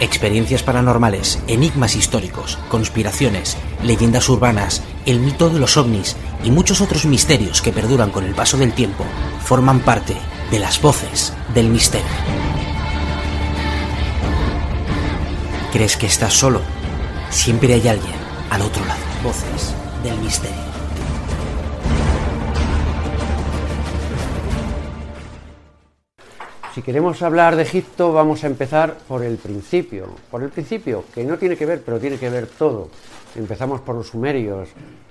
Experiencias paranormales, enigmas históricos, conspiraciones, leyendas urbanas, el mito de los ovnis y muchos otros misterios que perduran con el paso del tiempo forman parte de las voces del misterio. ¿Crees que estás solo? Siempre hay alguien al otro lado. Voces del misterio. Si queremos hablar de Egipto, vamos a empezar por el principio. Por el principio, que no tiene que ver, pero tiene que ver todo. Empezamos por los sumerios,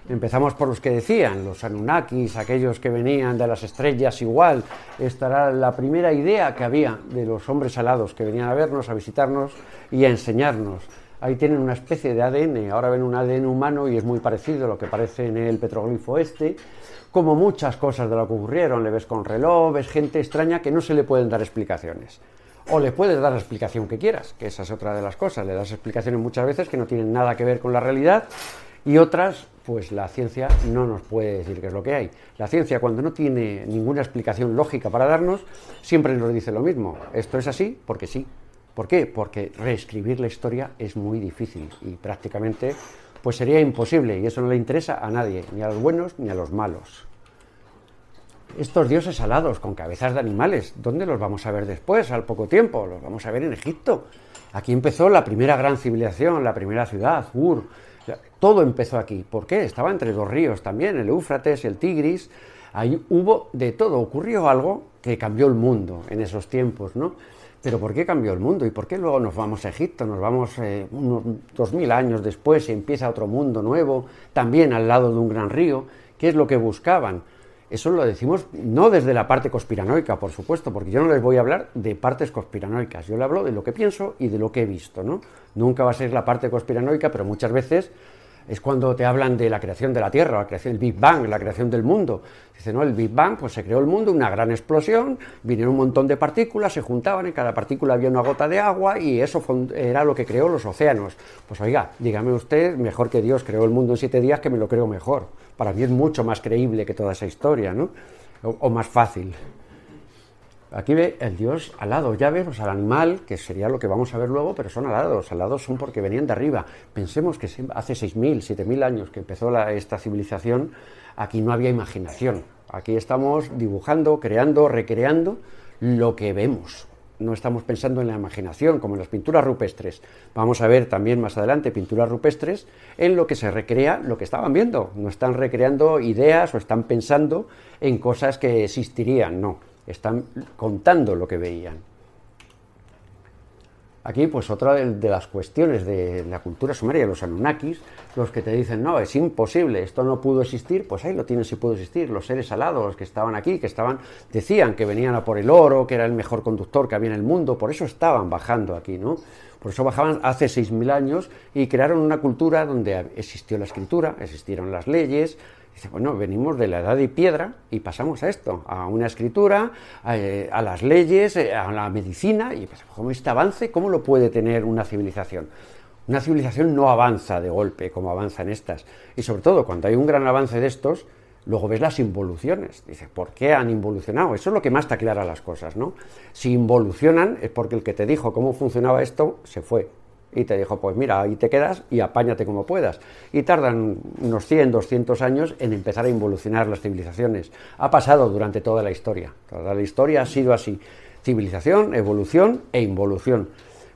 empezamos por los que decían, los Anunnakis, aquellos que venían de las estrellas igual. Esta era la primera idea que había de los hombres alados, que venían a vernos, a visitarnos y a enseñarnos. Ahí tienen una especie de ADN, ahora ven un ADN humano y es muy parecido a lo que parece en el petroglifo este. Como muchas cosas de lo que ocurrieron, le ves con reloj, ves gente extraña que no se le pueden dar explicaciones. O le puedes dar la explicación que quieras, que esa es otra de las cosas. Le das explicaciones muchas veces que no tienen nada que ver con la realidad y otras, pues la ciencia no nos puede decir qué es lo que hay. La ciencia, cuando no tiene ninguna explicación lógica para darnos, siempre nos dice lo mismo. Esto es así porque sí. ¿Por qué? Porque reescribir la historia es muy difícil y prácticamente pues sería imposible, y eso no le interesa a nadie, ni a los buenos ni a los malos. Estos dioses alados con cabezas de animales, ¿dónde los vamos a ver después, al poco tiempo? Los vamos a ver en Egipto. Aquí empezó la primera gran civilización, la primera ciudad, Ur. Todo empezó aquí. ¿Por qué? Estaba entre dos ríos también, el Éufrates y el Tigris. Ahí hubo de todo. Ocurrió algo que cambió el mundo en esos tiempos, ¿no? Pero ¿por qué cambió el mundo? ¿Y por qué luego nos vamos a Egipto? Nos vamos unos 2000 años después y empieza otro mundo nuevo, también al lado de un gran río. ¿Qué es lo que buscaban? Eso lo decimos no desde la parte conspiranoica, por supuesto, porque yo no les voy a hablar de partes conspiranoicas. Yo le hablo de lo que pienso y de lo que he visto, ¿no? Nunca va a ser la parte conspiranoica, pero muchas veces es cuando te hablan de la creación de la Tierra, la creación del Big Bang, la creación del mundo. Dice, no, el Big Bang, pues se creó el mundo, una gran explosión, vinieron un montón de partículas, se juntaban, en cada partícula había una gota de agua y eso era lo que creó los océanos. Pues oiga, dígame usted, mejor que Dios creó el mundo en 7 días, que me lo creo mejor. Para mí es mucho más creíble que toda esa historia, ¿no? O más fácil. Aquí ve el dios alado, ya vemos al animal, que sería lo que vamos a ver luego, pero son alados. Alados son porque venían de arriba. Pensemos que hace 6.000, 7.000 años que empezó esta civilización, aquí no había imaginación. Aquí estamos dibujando, creando, recreando lo que vemos. No estamos pensando en la imaginación, como en las pinturas rupestres. Vamos a ver también más adelante pinturas rupestres en lo que se recrea lo que estaban viendo. No están recreando ideas o están pensando en cosas que existirían, no. Están contando lo que veían. Aquí, pues otra de las cuestiones de la cultura sumeria, los Anunnakis, los que te dicen, no, es imposible, esto no pudo existir, pues ahí lo tienes, si pudo existir. Los seres alados, los que estaban aquí, decían que venían a por el oro, que era el mejor conductor que había en el mundo, por eso estaban bajando aquí, ¿no? Por eso bajaban hace 6.000 años y crearon una cultura donde existió la escritura, existieron las leyes. Dice, bueno, venimos de la edad de piedra y pasamos a esto, a una escritura, a las leyes, a la medicina, y pues, ¿cómo este avance, cómo lo puede tener una civilización? Una civilización no avanza de golpe como avanzan estas, y sobre todo cuando hay un gran avance de estos, luego ves las involuciones. Dice, ¿por qué han involucionado? Eso es lo que más te aclara las cosas, ¿no? Si involucionan es porque el que te dijo cómo funcionaba esto se fue. Y te dijo, pues mira, ahí te quedas y apáñate como puedas. Y tardan unos 100, 200 años en empezar a involucionar las civilizaciones. Ha pasado durante toda la historia. Toda la historia ha sido así. Civilización, evolución e involución.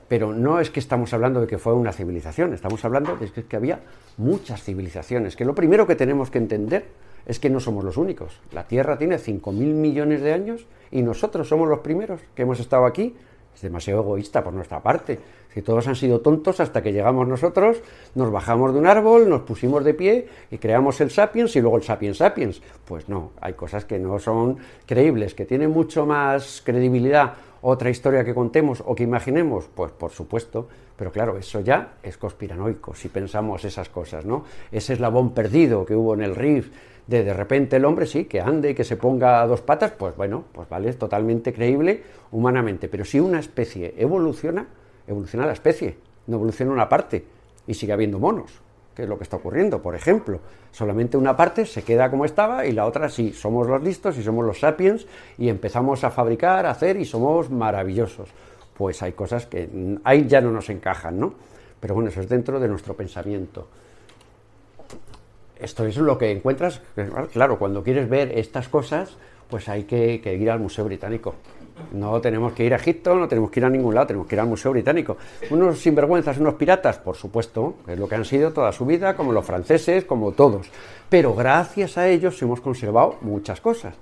Pero no es que estamos hablando de que fue una civilización, estamos hablando de que había muchas civilizaciones. Que lo primero que tenemos que entender es que no somos los únicos. La Tierra tiene 5.000 millones de años y nosotros somos los primeros que hemos estado aquí. Es demasiado egoísta por nuestra parte. Si todos han sido tontos hasta que llegamos nosotros, nos bajamos de un árbol, nos pusimos de pie y creamos el Sapiens y luego el Sapiens Sapiens. Pues no, hay cosas que no son creíbles, que tienen mucho más credibilidad otra historia que contemos o que imaginemos, pues por supuesto, pero claro, eso ya es conspiranoico si pensamos esas cosas, ¿no? Ese eslabón perdido que hubo en el Rift, de repente el hombre sí, que ande y que se ponga a 2 patas, pues bueno, pues vale, es totalmente creíble humanamente, pero si una especie evoluciona la especie, no evoluciona una parte y sigue habiendo monos, que es lo que está ocurriendo, por ejemplo. Solamente una parte se queda como estaba y la otra sí, somos los listos y somos los sapiens y empezamos a fabricar, a hacer y somos maravillosos. pues hay cosas que ahí ya no nos encajan, ¿no? Pero bueno, eso es dentro de nuestro pensamiento. Esto es lo que encuentras, claro, cuando quieres ver estas cosas, pues hay que ir al Museo Británico. No tenemos que ir a Egipto, no tenemos que ir a ningún lado, tenemos que ir al Museo Británico. Unos sinvergüenzas, unos piratas, por supuesto, es lo que han sido toda su vida, como los franceses, como todos. Pero gracias a ellos hemos conservado muchas cosas.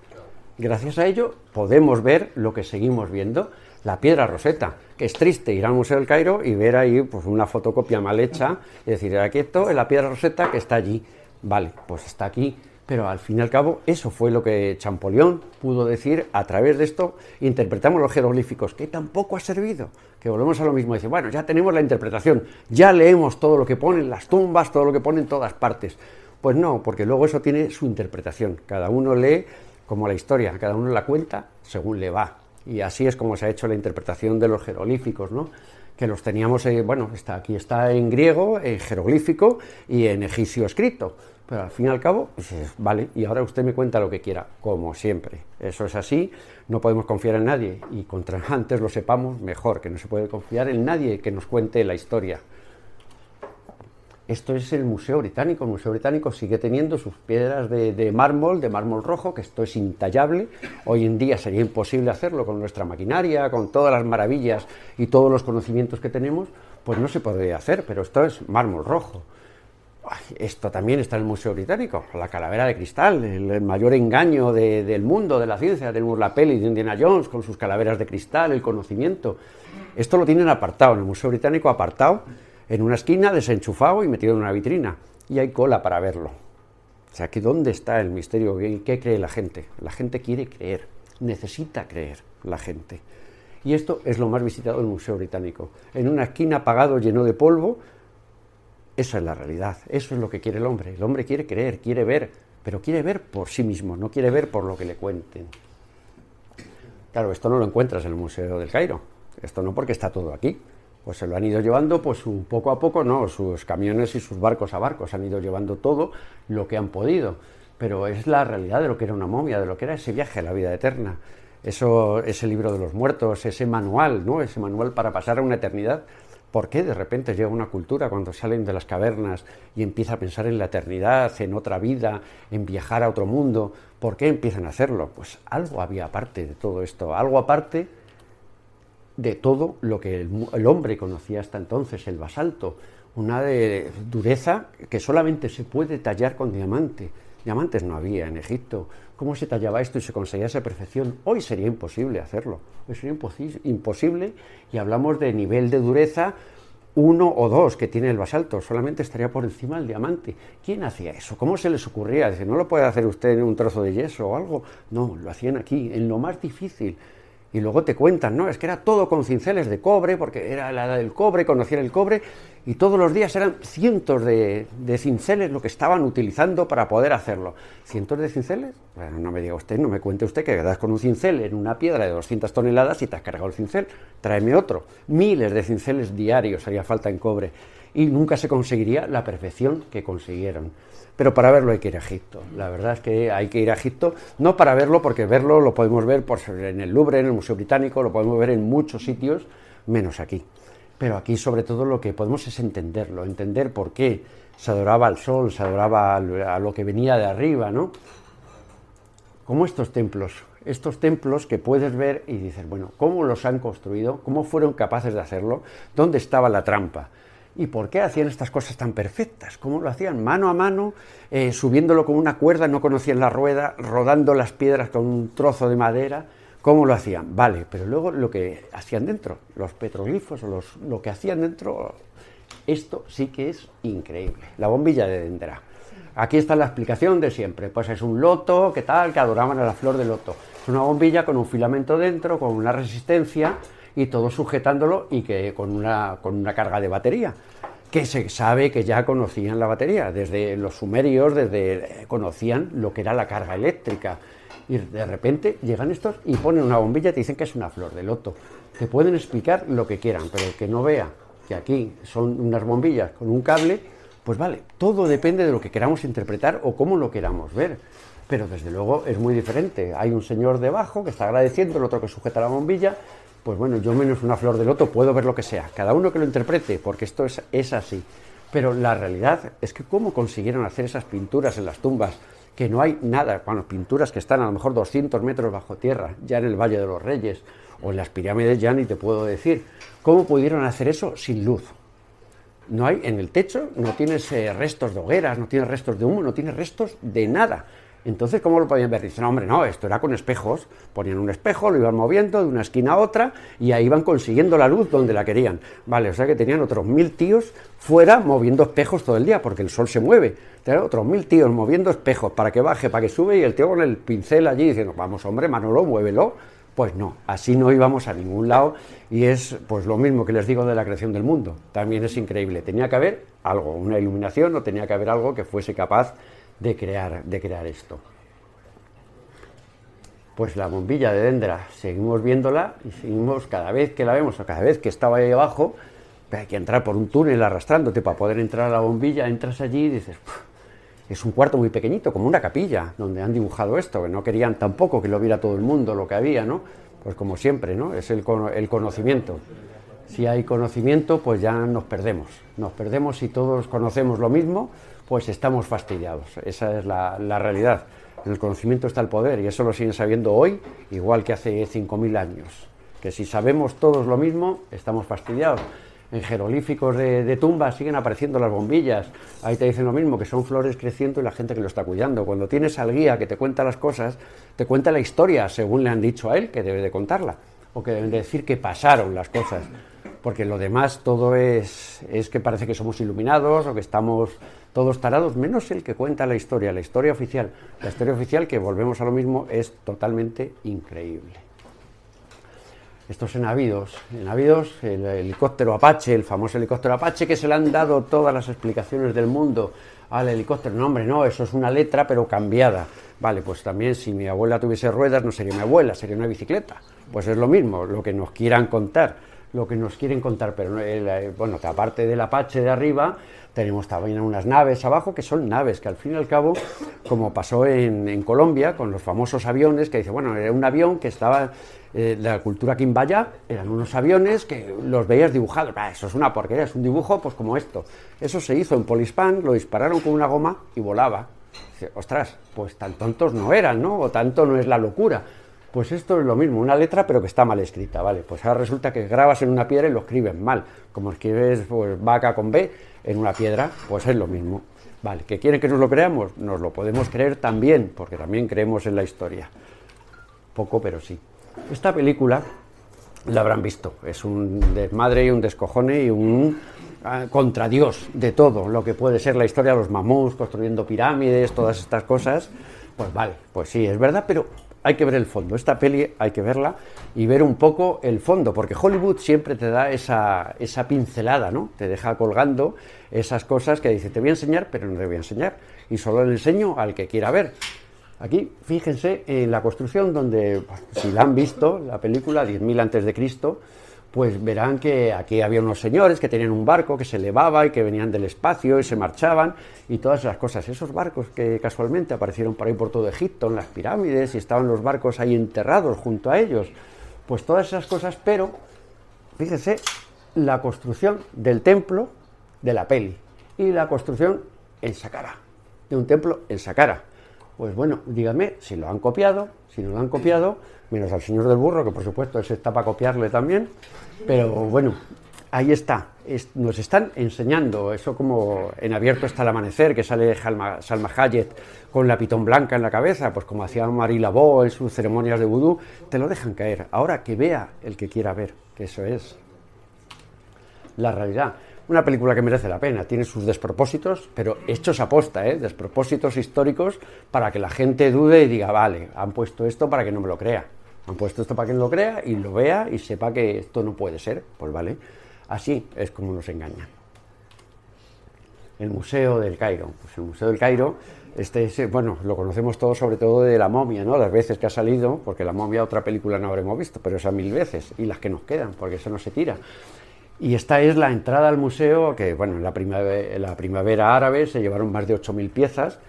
Gracias a ello podemos ver lo que seguimos viendo, la piedra Rosetta, que es triste ir al Museo del Cairo y ver ahí pues una fotocopia mal hecha y decir, aquí esto es la piedra Rosetta que está allí. Vale, pues está aquí. Pero al fin y al cabo, eso fue lo que Champollion pudo decir. A través de esto interpretamos los jeroglíficos, que tampoco ha servido, que volvemos a lo mismo, dice, bueno, ya tenemos la interpretación, ya leemos todo lo que ponen las tumbas, todo lo que ponen en todas partes. Pues no, porque luego eso tiene su interpretación, cada uno lee como la historia, cada uno la cuenta según le va, y así es como se ha hecho la interpretación de los jeroglíficos, ¿no? Que los teníamos, bueno, aquí está en griego, en jeroglífico y en egipcio escrito. Pero al fin y al cabo, pues, vale, y ahora usted me cuenta lo que quiera, como siempre. Eso es así, no podemos confiar en nadie, y contra antes lo sepamos, mejor, que no se puede confiar en nadie que nos cuente la historia. Esto es el Museo Británico. El Museo Británico sigue teniendo sus piedras de mármol rojo, que esto es intallable. Hoy en día sería imposible hacerlo con nuestra maquinaria, con todas las maravillas y todos los conocimientos que tenemos, pues no se podría hacer, pero esto es mármol rojo. Esto también está en el Museo Británico, la calavera de cristal, el mayor engaño del mundo, de la ciencia. Tenemos la peli de Indiana Jones con sus calaveras de cristal, el conocimiento. Esto lo tienen apartado en el Museo Británico, apartado en una esquina, desenchufado y metido en una vitrina. Y hay cola para verlo. O sea, que ¿dónde está el misterio? ¿Qué cree la gente? La gente quiere creer, necesita creer la gente. Y esto es lo más visitado del Museo Británico. En una esquina apagado, lleno de polvo. Esa es la realidad, eso es lo que quiere el hombre. El hombre quiere creer, quiere ver, pero quiere ver por sí mismo, no quiere ver por lo que le cuenten. Claro, esto no lo encuentras en el Museo del Cairo, esto no, porque está todo aquí. Pues se lo han ido llevando pues poco a poco, no, sus camiones y sus barcos a barcos han ido llevando todo lo que han podido, pero es la realidad de lo que era una momia, de lo que era ese viaje a la vida eterna. Eso, ese libro de los muertos, ese manual, ¿no? Ese manual para pasar a una eternidad. ¿Por qué de repente llega una cultura cuando salen de las cavernas y empieza a pensar en la eternidad, en otra vida, en viajar a otro mundo? ¿Por qué empiezan a hacerlo? Pues algo había aparte de todo esto, algo aparte de todo lo que el hombre conocía hasta entonces, el basalto, una de dureza que solamente se puede tallar con diamante. Diamantes no había en Egipto. ¿Cómo se tallaba esto y se conseguía esa perfección? Hoy sería imposible hacerlo. Hoy sería imposible, y hablamos de nivel de dureza 1 o 2 que tiene el basalto. Solamente estaría por encima del diamante. ¿Quién hacía eso? ¿Cómo se les ocurría? Dice, ¿no lo puede hacer usted en un trozo de yeso o algo? No, lo hacían aquí, en lo más difícil. Y luego te cuentan, no, es que era todo con cinceles de cobre, porque era la edad del cobre, conocían el cobre, y todos los días eran cientos de cinceles lo que estaban utilizando para poder hacerlo. ¿Cientos de cinceles? Bueno, no me diga usted, no me cuente usted que das con un cincel en una piedra de 200 toneladas y te has cargado el cincel, tráeme otro. Miles de cinceles diarios haría falta en cobre, y nunca se conseguiría la perfección que consiguieron. Pero para verlo hay que ir a Egipto. La verdad es que hay que ir a Egipto, no para verlo, porque verlo lo podemos ver en el Louvre, en el Museo Británico, lo podemos ver en muchos sitios, menos aquí. Pero aquí sobre todo lo que podemos es entenderlo, entender por qué se adoraba al sol, se adoraba a lo que venía de arriba, ¿no? Como estos templos que puedes ver y dices, bueno, ¿cómo los han construido? ¿Cómo fueron capaces de hacerlo? ¿Dónde estaba la trampa? ¿Y por qué hacían estas cosas tan perfectas? ¿Cómo lo hacían? Mano a mano, subiéndolo con una cuerda, no conocían la rueda, rodando las piedras con un trozo de madera. ¿Cómo lo hacían? Vale, pero luego lo que hacían dentro, los petroglifos, o lo que hacían dentro, esto sí que es increíble. La bombilla de Dendera. Aquí está la explicación de siempre. Pues es un loto, ¿qué tal? Que adoraban a la flor de loto. Es una bombilla con un filamento dentro, con una resistencia, y todo sujetándolo, y que con una carga de batería, que se sabe que ya conocían la batería, desde los sumerios, conocían lo que era la carga eléctrica, y de repente llegan estos y ponen una bombilla y te dicen que es una flor de loto. Te pueden explicar lo que quieran, pero el que no vea que aquí son unas bombillas con un cable, pues vale, todo depende de lo que queramos interpretar o cómo lo queramos ver. Pero desde luego es muy diferente. Hay un señor debajo que está agradeciendo, el otro que sujeta la bombilla, pues bueno, yo menos una flor de loto puedo ver lo que sea, cada uno que lo interprete, porque esto es así. Pero la realidad es que cómo consiguieron hacer esas pinturas en las tumbas, que no hay nada, bueno, pinturas que están a lo mejor 200 metros bajo tierra, ya en el Valle de los Reyes, o en las pirámides ya ni te puedo decir, ¿cómo pudieron hacer eso sin luz? No hay, en el techo no tienes restos de hogueras, no tienes restos de humo, no tienes restos de nada. Entonces, ¿cómo lo podían ver? Dicen, no, hombre, no, esto era con espejos. Ponían un espejo, lo iban moviendo de una esquina a otra y ahí iban consiguiendo la luz donde la querían. Vale, o sea que tenían otros 1000 tíos fuera moviendo espejos todo el día, porque el sol se mueve. Tenían otros 1000 tíos moviendo espejos para que baje, para que sube, y el tío con el pincel allí diciendo, vamos, hombre, Manolo, muévelo. Pues no, así no íbamos a ningún lado, y es pues lo mismo que les digo de la creación del mundo. También es increíble. Tenía que haber algo, una iluminación, o tenía que haber algo que fuese capaz de crear esto. Pues la bombilla de Dendra, seguimos viéndola y seguimos, cada vez que la vemos o cada vez que estaba ahí abajo, hay que entrar por un túnel arrastrándote para poder entrar a la bombilla. Entras allí y dices, es un cuarto muy pequeñito, como una capilla, donde han dibujado esto, que no querían tampoco que lo viera todo el mundo lo que había, ¿no? Pues como siempre, ¿no? Es el conocimiento. Si hay conocimiento, pues ya nos perdemos. Si todos conocemos lo mismo, pues estamos fastidiados. Esa es la realidad. En el conocimiento está el poder, y eso lo siguen sabiendo hoy, igual que hace 5000 años. Que si sabemos todos lo mismo, estamos fastidiados. En jeroglíficos de tumbas siguen apareciendo las bombillas. Ahí te dicen lo mismo, que son flores creciendo y la gente que lo está cuidando. Cuando tienes al guía que te cuenta las cosas, te cuenta la historia según le han dicho a él que debe de contarla, o que deben de decir que pasaron las cosas. Porque lo demás todo es que parece que somos iluminados o que estamos todos tarados, menos el que cuenta la historia oficial. La historia oficial, que volvemos a lo mismo, es totalmente increíble. Estos en Abidos, el helicóptero Apache, el famoso helicóptero Apache, que se le han dado todas las explicaciones del mundo al helicóptero. No, hombre, no, eso es una letra pero cambiada. Vale, pues también si mi abuela tuviese ruedas no sería mi abuela, sería una bicicleta. Pues es lo mismo, lo que nos quieren contar, pero bueno, que aparte del Apache de arriba, tenemos también unas naves abajo, que son naves, que al fin y al cabo, como pasó en Colombia, con los famosos aviones, que dice, bueno, era un avión que estaba, de la cultura quimbaya, eran unos aviones que los veías dibujados, eso es una porquería, es un dibujo pues como esto. Eso se hizo en Polispán, lo dispararon con una goma y volaba. Dice, ostras, pues tan tontos no eran, ¿no? O tanto no es la locura. Pues esto es lo mismo, una letra pero que está mal escrita, ¿vale? Pues ahora resulta que grabas en una piedra y lo escribes mal, como escribes pues, vaca con B en una piedra, pues es lo mismo. Vale, ¿que quieren que nos lo creamos? Nos lo podemos creer también, porque también creemos en la historia. Poco, pero sí. Esta película la habrán visto, es un desmadre y un descojone y un contra Dios de todo lo que puede ser la historia de los mamuts, construyendo pirámides, todas estas cosas. Pues vale, pues sí, es verdad, pero hay que ver el fondo. Esta peli hay que verla y ver un poco el fondo, porque Hollywood siempre te da esa pincelada, ¿no? Te deja colgando esas cosas que dice, te voy a enseñar, pero no te voy a enseñar, y solo le enseño al que quiera ver. Aquí, fíjense en la construcción donde, si la han visto, la película, 10.000 antes de Cristo, pues verán que aquí había unos señores que tenían un barco que se elevaba y que venían del espacio y se marchaban y todas esas cosas. Esos barcos que casualmente aparecieron por ahí por todo Egipto, en las pirámides, y estaban los barcos ahí enterrados junto a ellos. Pues todas esas cosas, pero fíjense la construcción del templo de la peli y la construcción en Saqqara, de un templo en Saqqara. Pues bueno, díganme si lo han copiado, si no lo han copiado, menos al señor del burro, que por supuesto él se está para copiarle también, pero bueno, ahí está, nos están enseñando, eso como en Abierto está el amanecer, que sale Salma Hayek con la pitón blanca en la cabeza, pues como hacía Marie Laveau en sus ceremonias de vudú, te lo dejan caer. Ahora que vea el que quiera ver, que eso es la realidad. Una película que merece la pena, tiene sus despropósitos, pero hechos a posta, despropósitos históricos para que la gente dude y diga, vale, han puesto esto para que no me lo crea, han puesto esto para que no lo crea y lo vea y sepa que esto no puede ser, pues vale, así es como nos engañan. El Museo del Cairo, pues el Museo del Cairo, bueno, lo conocemos todos sobre todo de La momia, ¿no? Las veces que ha salido, porque La momia otra película no habremos visto, pero esa 1000 veces, y las que nos quedan, porque eso no se tira. Y esta es la entrada al museo, que bueno, en la primavera árabe se llevaron más de 8.000 piezas.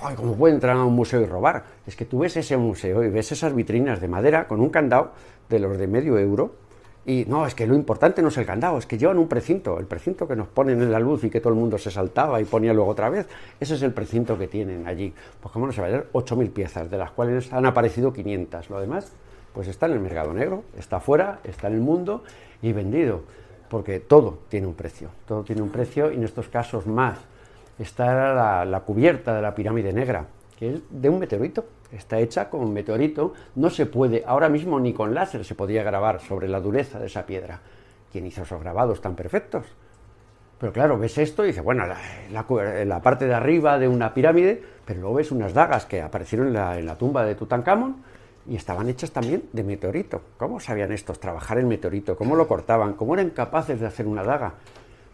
¡Ay, cómo puede entrar a un museo y robar! Es que tú ves ese museo y ves esas vitrinas de madera con un candado de los de medio euro, Y no, es que lo importante no es el candado, es que llevan un precinto, el precinto que nos ponen en la luz y que todo el mundo se saltaba y ponía luego otra vez, ese es el precinto que tienen allí. Pues cómo no se va a ver 8.000 piezas, de las cuales han aparecido 500. Lo demás, pues está en el mercado negro, está afuera, está en el mundo y vendido, porque todo tiene un precio, y en estos casos más. Está la cubierta de la pirámide negra, que es de un meteorito, está hecha con un meteorito, no se puede, ahora mismo ni con láser se podía grabar sobre la dureza de esa piedra. ¿Quién hizo esos grabados tan perfectos? Pero claro, ves esto y dices, bueno, la parte de arriba de una pirámide, pero luego ves unas dagas que aparecieron en la tumba de Tutankamón y estaban hechas también de meteorito. ¿Cómo sabían estos trabajar el meteorito? ¿Cómo lo cortaban? ¿Cómo eran capaces de hacer una daga?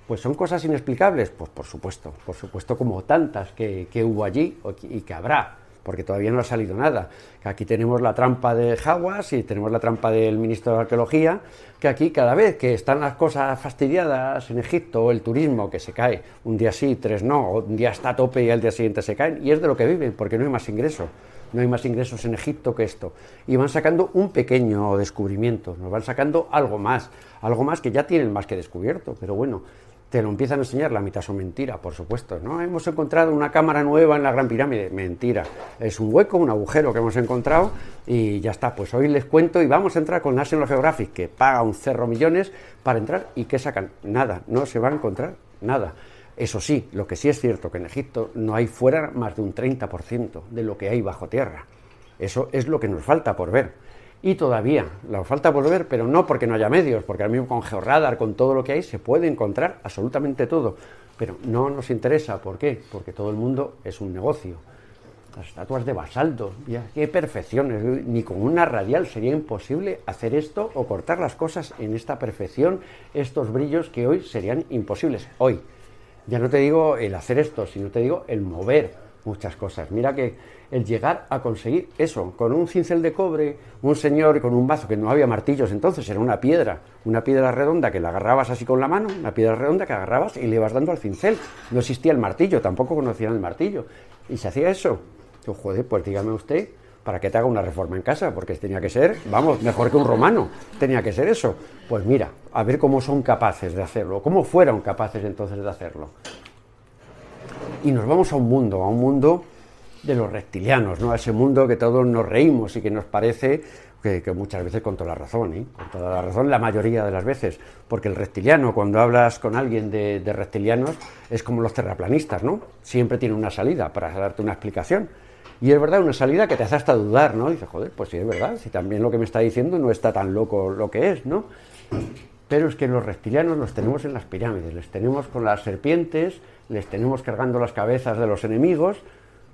Pues son cosas inexplicables, pues por supuesto como tantas que hubo allí y que habrá, porque todavía no ha salido nada. Que aquí tenemos la trampa de Hawass y tenemos la trampa del ministro de Arqueología, que aquí cada vez que están las cosas fastidiadas en Egipto, o el turismo que se cae, un día sí, 3 no, o un día está a tope y al día siguiente se caen, y es de lo que viven, porque no hay más ingresos. No hay más ingresos en Egipto que esto. Y van sacando un pequeño descubrimiento, nos van sacando algo más que ya tienen más que descubierto, pero bueno, te lo empiezan a enseñar, la mitad son mentira, por supuesto, ¿no? Hemos encontrado una cámara nueva en la Gran Pirámide, mentira, es un hueco, un agujero que hemos encontrado y ya está. Pues hoy les cuento y vamos a entrar con National Geographic, que paga un cerro millones para entrar y ¿qué sacan? Nada, no se va a encontrar nada. Eso sí, lo que sí es cierto, que en Egipto no hay fuera más de un 30% de lo que hay bajo tierra. Eso es lo que nos falta por ver. Y todavía nos falta por ver, pero no porque no haya medios, porque ahora mismo con georradar, con todo lo que hay, se puede encontrar absolutamente todo. Pero no nos interesa, ¿por qué? Porque todo el mundo es un negocio. Las estatuas de basalto, qué perfecciones, ni con una radial sería imposible hacer esto o cortar las cosas en esta perfección, estos brillos que hoy serían imposibles. Hoy, ya no te digo el hacer esto, sino te digo el mover muchas cosas. Mira que el llegar a conseguir eso, con un cincel de cobre, un señor con un mazo, que no había martillos entonces, era una piedra redonda que la agarrabas así con la mano, una piedra redonda que agarrabas y le ibas dando al cincel. No existía el martillo, tampoco conocían el martillo. Y se hacía eso. Yo, joder, pues dígame usted, para que te haga una reforma en casa, porque tenía que ser, vamos, mejor que un romano, tenía que ser eso. Pues mira, a ver cómo son capaces de hacerlo, cómo fueron capaces entonces de hacerlo. Y nos vamos a un mundo de los reptilianos, ¿no? A ese mundo que todos nos reímos y que nos parece que muchas veces con toda la razón, con toda la razón la mayoría de las veces, porque el reptiliano, cuando hablas con alguien de reptilianos, es como los terraplanistas, ¿no? Siempre tiene una salida para darte una explicación. Y es verdad, una salida que te hace hasta dudar, ¿no? Y dices, joder, pues sí es verdad, si también lo que me está diciendo no está tan loco lo que es, ¿no? Pero es que los reptilianos los tenemos en las pirámides, les tenemos con las serpientes, les tenemos cargando las cabezas de los enemigos,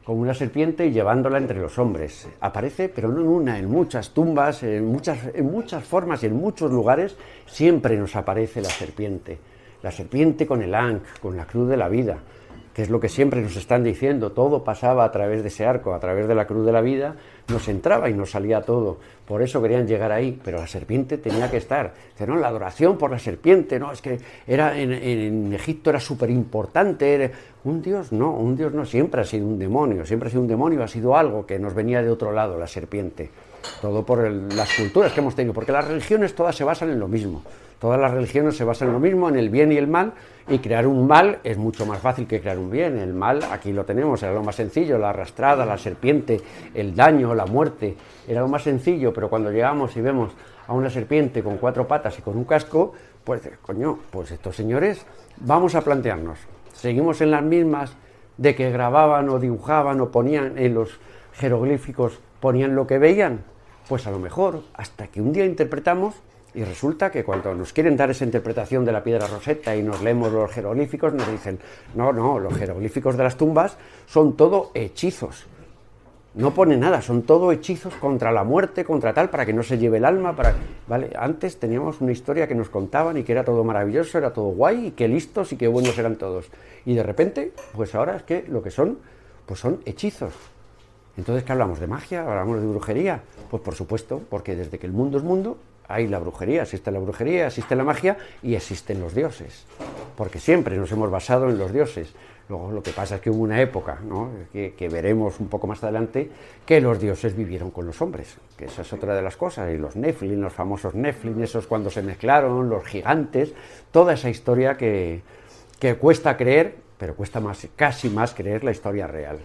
con una serpiente y llevándola entre los hombres. Aparece, pero no en una, en muchas tumbas, en muchas formas y en muchos lugares, siempre nos aparece la serpiente. La serpiente con el Ankh, con la cruz de la vida, que es lo que siempre nos están diciendo, todo pasaba a través de ese arco, a través de la cruz de la vida, nos entraba y nos salía todo. Por eso querían llegar ahí, pero la serpiente tenía que estar. Dice, no, la adoración por la serpiente, no, es que era en Egipto era súper importante. Un dios no, siempre ha sido un demonio, ha sido algo que nos venía de otro lado, la serpiente. Todo por las culturas que hemos tenido, porque las religiones todas se basan en lo mismo. Todas las religiones se basan en lo mismo, en el bien y el mal, y crear un mal es mucho más fácil que crear un bien. El mal, aquí lo tenemos, era lo más sencillo, la arrastrada, la serpiente, el daño, la muerte, era lo más sencillo, pero cuando llegamos y vemos a una serpiente con 4 patas y con un casco, pues, coño, pues estos señores, vamos a plantearnos, seguimos en las mismas de que grababan o dibujaban o ponían en los jeroglíficos, ponían lo que veían, pues a lo mejor, hasta que un día interpretamos. Y resulta que cuando nos quieren dar esa interpretación de la piedra Rosetta y nos leemos los jeroglíficos, nos dicen, no, los jeroglíficos de las tumbas son todo hechizos. No pone nada, son todo hechizos contra la muerte, contra tal, para que no se lleve el alma. ¿Vale? Antes teníamos una historia que nos contaban y que era todo maravilloso, era todo guay, y qué listos y qué buenos eran todos. Y de repente, pues ahora es que lo que son, pues son hechizos. Entonces, ¿qué hablamos? ¿De magia? ¿Hablamos de brujería? Pues por supuesto, porque desde que el mundo es mundo, hay la brujería, existe la magia y existen los dioses, porque siempre nos hemos basado en los dioses. Luego lo que pasa es que hubo una época, ¿no?, que veremos un poco más adelante, que los dioses vivieron con los hombres, que esa es otra de las cosas, y los Nephilim, los famosos Nephilim, esos cuando se mezclaron, los gigantes, toda esa historia que cuesta creer, pero cuesta casi más creer la historia real.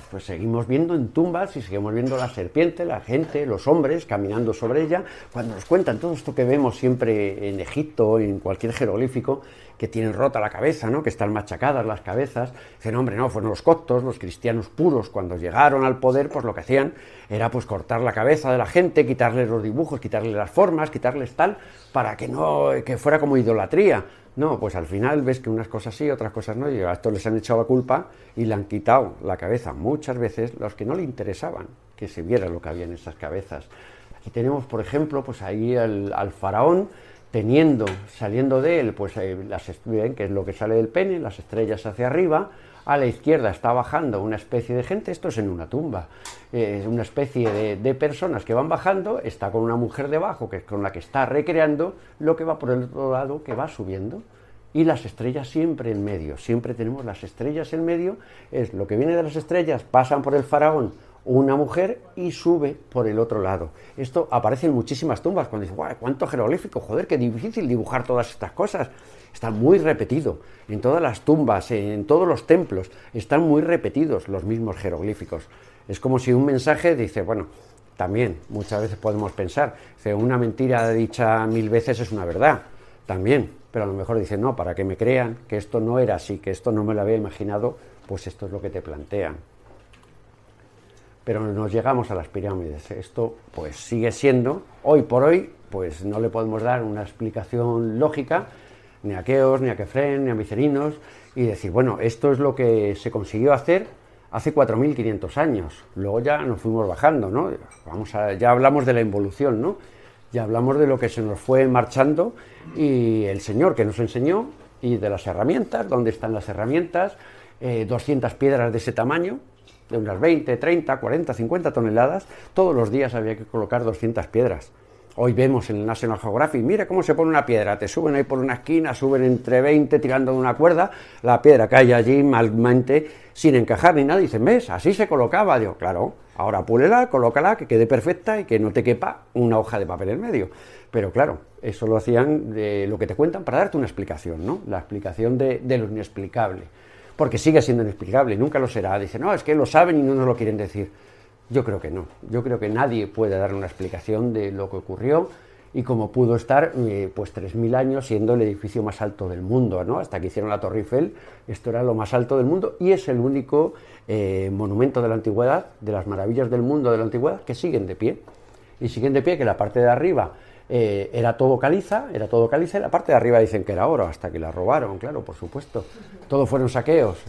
Pues seguimos viendo en tumbas y seguimos viendo la serpiente, la gente, los hombres caminando sobre ella. Cuando nos cuentan todo esto que vemos siempre en Egipto, en cualquier jeroglífico, que tienen rota la cabeza, ¿no?, que están machacadas las cabezas, dicen, hombre, no, fueron los coptos, los cristianos puros, cuando llegaron al poder, pues lo que hacían era pues cortar la cabeza de la gente, quitarle los dibujos, quitarle las formas, quitarles tal, para que fuera como idolatría. No, pues al final ves que unas cosas sí, otras cosas no, y a estos les han echado la culpa y le han quitado la cabeza muchas veces los que no le interesaban que se viera lo que había en esas cabezas. Aquí tenemos, por ejemplo, pues ahí al faraón saliendo de él, pues ven que es lo que sale del pene, las estrellas hacia arriba. A la izquierda está bajando una especie de gente, esto es en una tumba, es una especie de personas que van bajando, está con una mujer debajo, que es con la que está recreando lo que va por el otro lado, que va subiendo, y las estrellas siempre en medio, siempre tenemos las estrellas en medio, es lo que viene de las estrellas, pasan por el faraón, una mujer, y sube por el otro lado. Esto aparece en muchísimas tumbas, cuando dices, ¡guau, cuánto jeroglífico! Joder, qué difícil dibujar todas estas cosas. Está muy repetido, en todas las tumbas, en todos los templos, están muy repetidos los mismos jeroglíficos. Es como si un mensaje dice, bueno, también muchas veces podemos pensar, una mentira dicha 1000 veces es una verdad, también, pero a lo mejor dice, no, para que me crean que esto no era así, que esto no me lo había imaginado, pues esto es lo que te plantean. Pero nos llegamos a las pirámides. Esto pues sigue siendo, hoy por hoy, pues no le podemos dar una explicación lógica, ni a Keops, ni a Kefren, ni a Micerinos, y decir, bueno, esto es lo que se consiguió hacer hace 4.500 años. Luego ya nos fuimos bajando, ¿no? Ya hablamos de la involución, ¿no? Ya hablamos de lo que se nos fue marchando, y el Señor que nos enseñó, y de las herramientas, dónde están las herramientas, 200 piedras de ese tamaño, de unas 20, 30, 40, 50 toneladas, todos los días había que colocar 200 piedras. Hoy vemos en el National Geographic, mira cómo se pone una piedra, te suben ahí por una esquina, suben entre 20 tirando de una cuerda, la piedra cae allí malmente, sin encajar ni nada, y dicen, ¿ves? Así se colocaba. Digo, claro, ahora púlela, colócala, que quede perfecta y que no te quepa una hoja de papel en medio. Pero claro, eso lo hacían de lo que te cuentan para darte una explicación, ¿no? La explicación de lo inexplicable, porque sigue siendo inexplicable y nunca lo será. Dicen, no, es que lo saben y no nos lo quieren decir. Yo creo que no, yo creo que nadie puede dar una explicación de lo que ocurrió y cómo pudo estar pues 3.000 años siendo el edificio más alto del mundo, ¿no? Hasta que hicieron la Torre Eiffel, esto era lo más alto del mundo y es el único monumento de la antigüedad, de las maravillas del mundo de la antigüedad, que siguen de pie. Y siguen de pie, que la parte de arriba era todo caliza, y la parte de arriba dicen que era oro, hasta que la robaron, claro, por supuesto. Todo fueron saqueos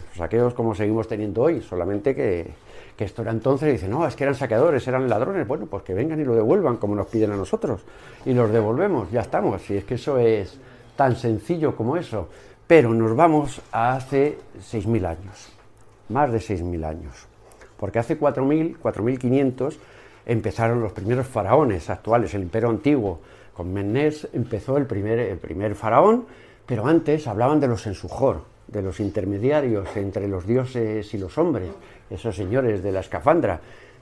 como seguimos teniendo hoy, solamente que esto era entonces, y dicen, no, es que eran saqueadores, eran ladrones. Bueno, pues que vengan y lo devuelvan, como nos piden a nosotros, y los devolvemos, ya estamos. Si es que eso es tan sencillo como eso. Pero nos vamos a hace 6.000 años, más de 6.000 años, porque hace 4.000, 4.500 empezaron los primeros faraones actuales, el Imperio Antiguo. Con Memnés empezó el primer faraón, pero antes hablaban de los Ensujor, de los intermediarios entre los dioses y los hombres, esos señores de la escafandra.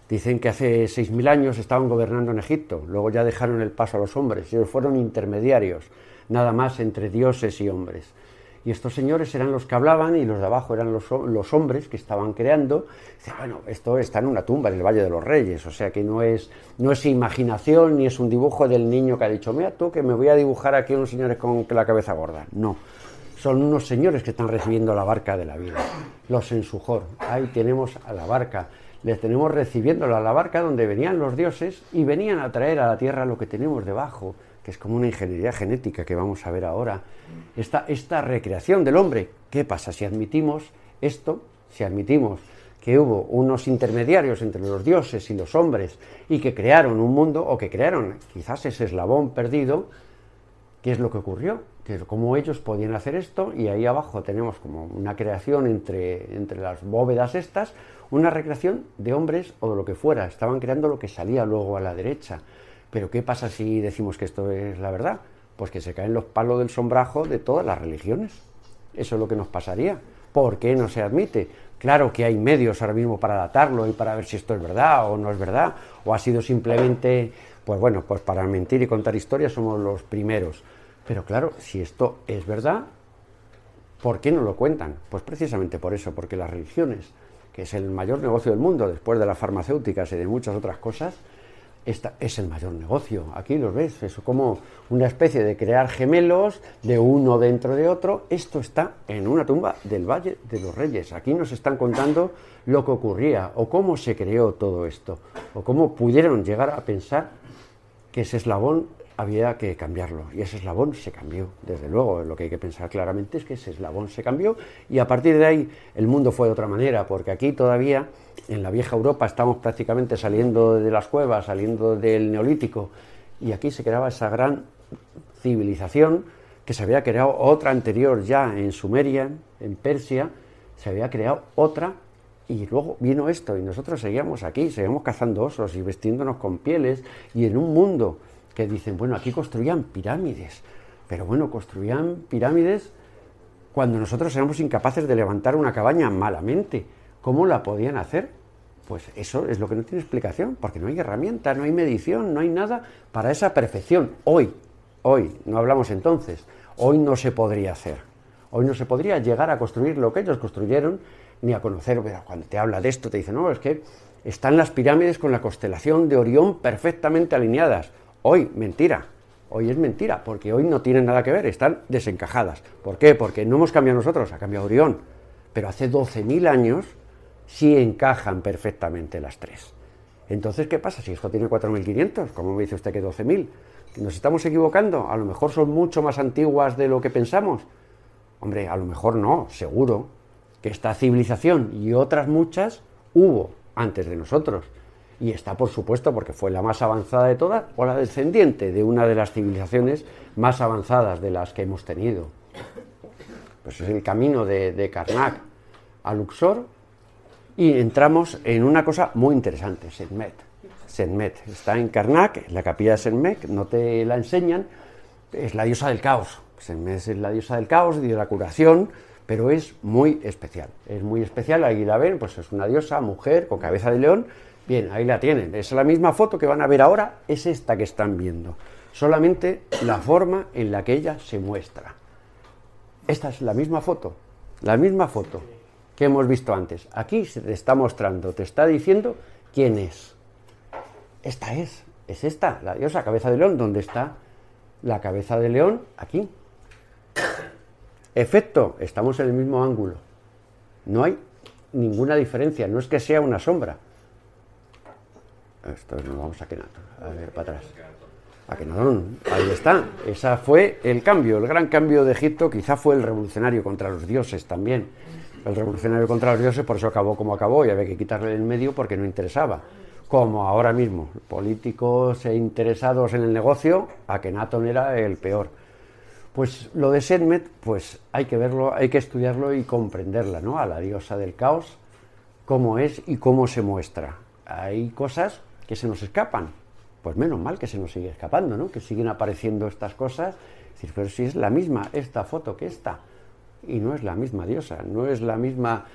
Dicen que hace 6.000 años estaban gobernando en Egipto, luego ya dejaron el paso a los hombres, ellos fueron intermediarios, nada más entre dioses y hombres. Y estos señores eran los que hablaban y los de abajo eran los hombres que estaban creando. Dice, bueno, esto está en una tumba en el Valle de los Reyes, o sea que no es imaginación ni es un dibujo del niño que ha dicho, mira tú que me voy a dibujar aquí unos señores con la cabeza gorda. No, son unos señores que están recibiendo la barca de la vida, los Ensujor. Ahí tenemos a la barca, les tenemos recibiéndola a la barca donde venían los dioses y venían a traer a la tierra lo que tenemos debajo, que es como una ingeniería genética que vamos a ver ahora. Esta recreación del hombre. ¿Qué pasa si admitimos esto? Si admitimos que hubo unos intermediarios entre los dioses y los hombres y que crearon un mundo, o que crearon quizás ese eslabón perdido, ¿qué es lo que ocurrió? Cómo ellos podían hacer esto, y ahí abajo tenemos como una creación entre las bóvedas estas, una recreación de hombres o de lo que fuera. Estaban creando lo que salía luego a la derecha. Pero ¿qué pasa si decimos que esto es la verdad? Pues que se caen los palos del sombrajo de todas las religiones. Eso es lo que nos pasaría. ¿Por qué no se admite? Claro que hay medios ahora mismo para datarlo y para ver si esto es verdad o no es verdad, o ha sido simplemente, pues bueno, pues para mentir y contar historias somos los primeros. Pero claro, si esto es verdad, ¿por qué no lo cuentan? Pues precisamente por eso, porque las religiones, que es el mayor negocio del mundo, después de las farmacéuticas y de muchas otras cosas, esta es el mayor negocio. Aquí los ves, es como una especie de crear gemelos de uno dentro de otro. Esto está en una tumba del Valle de los Reyes. Aquí nos están contando lo que ocurría, o cómo se creó todo esto, o cómo pudieron llegar a pensar que ese eslabón había que cambiarlo, y ese eslabón se cambió, desde luego. Lo que hay que pensar claramente es que ese eslabón se cambió, y a partir de ahí el mundo fue de otra manera, porque aquí todavía, en la vieja Europa, estamos prácticamente saliendo de las cuevas, saliendo del Neolítico, y aquí se creaba esa gran civilización, que se había creado otra anterior ya en Sumeria, en Persia, se había creado otra, y luego vino esto, y nosotros seguíamos aquí, seguíamos cazando osos y vestiéndonos con pieles, y en un mundo que dicen, bueno, aquí construían pirámides, pero bueno, construían pirámides cuando nosotros éramos incapaces de levantar una cabaña malamente. ¿Cómo la podían hacer? Pues eso es lo que no tiene explicación, porque no hay herramienta, no hay medición, no hay nada para esa perfección. Hoy, no hablamos entonces, hoy no se podría hacer. Hoy no se podría llegar a construir lo que ellos construyeron, ni a conocer. Pero cuando te habla de esto, te dicen, no, es que están las pirámides con la constelación de Orión perfectamente alineadas. Hoy, mentira. Hoy es mentira, porque hoy no tienen nada que ver, están desencajadas. ¿Por qué? Porque no hemos cambiado nosotros, ha cambiado Orión. Pero hace 12.000 años sí encajan perfectamente las tres. Entonces, ¿qué pasa? Si esto tiene 4.500, ¿cómo me dice usted que 12.000? ¿Nos estamos equivocando? A lo mejor son mucho más antiguas de lo que pensamos. Hombre, a lo mejor no, seguro que esta civilización y otras muchas hubo antes de nosotros. Y está, por supuesto, porque fue la más avanzada de todas, o la descendiente de una de las civilizaciones más avanzadas de las que hemos tenido. Pues es el camino de Karnak a Luxor, y entramos en una cosa muy interesante, Sekhmet. Sekhmet está en Karnak, en la capilla de Sekhmet, no te la enseñan, es la diosa del caos. Sekhmet es la diosa del caos y de la curación, pero es muy especial. Es muy especial, ahí la ven, pues es una diosa, mujer, con cabeza de león. Bien, ahí la tienen. Es la misma foto que van a ver ahora, es esta que están viendo. Solamente la forma en la que ella se muestra. Esta es la misma foto que hemos visto antes. Aquí se te está mostrando, te está diciendo quién es. Esta es esta, la diosa cabeza de león. ¿Dónde está la cabeza de león? Aquí. Efecto, estamos en el mismo ángulo. No hay ninguna diferencia, no es que sea una sombra. Esto nos vamos a Akenatón, a ver, para atrás. Akenatón, ahí está. Ese fue el cambio, el gran cambio de Egipto. Quizá fue el revolucionario contra los dioses también. El revolucionario contra los dioses, por eso acabó como acabó, y había que quitarle el medio porque no interesaba. Como ahora mismo, políticos e interesados en el negocio, Akenatón era el peor. Pues lo de Sekhmet, pues hay que verlo, hay que estudiarlo y comprenderla, ¿no? A la diosa del caos, cómo es y cómo se muestra. Hay cosas que se nos escapan, pues menos mal que se nos sigue escapando, ¿no? Que siguen apareciendo estas cosas, es decir, pero si es la misma esta foto que esta, y no es la misma diosa, no es la misma,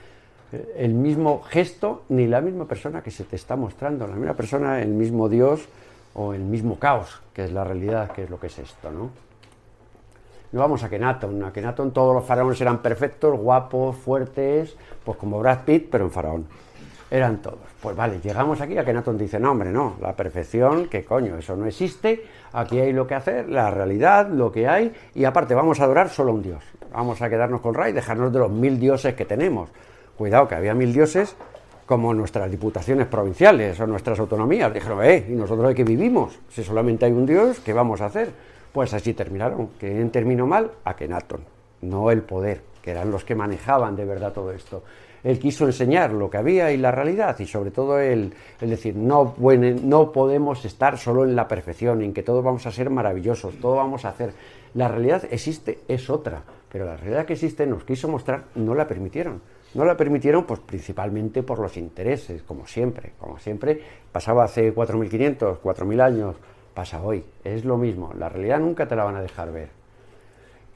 el mismo gesto, ni la misma persona que se te está mostrando, la misma persona, el mismo Dios, o el mismo caos, que es la realidad, que es lo que es esto, ¿no? No vamos a Akenatón. Akenatón todos los faraones eran perfectos, guapos, fuertes, pues como Brad Pitt, pero en faraón. Eran todos. Pues vale, llegamos aquí, Akenatón dice, no hombre, no, la perfección, ¿qué coño? Eso no existe, aquí hay lo que hacer, la realidad, lo que hay, y aparte vamos a adorar solo a un dios. Vamos a quedarnos con Ra y dejarnos de los 1000 dioses que tenemos. Cuidado, que había 1000 dioses como nuestras diputaciones provinciales o nuestras autonomías. Dijeron, ¿y nosotros de qué vivimos? Si solamente hay un dios, ¿qué vamos a hacer? Pues así terminaron. ¿Quién terminó mal? Akenatón, no el poder, que eran los que manejaban de verdad todo esto. Él quiso enseñar lo que había y la realidad, y sobre todo el decir, no podemos estar solo en la perfección, en que todos vamos a ser maravillosos, todo vamos a hacer. La realidad existe, es otra, pero la realidad que existe nos quiso mostrar, no la permitieron. No la permitieron, pues principalmente por los intereses, como siempre, pasaba hace 4.500, 4.000 años, pasa hoy, es lo mismo, la realidad nunca te la van a dejar ver.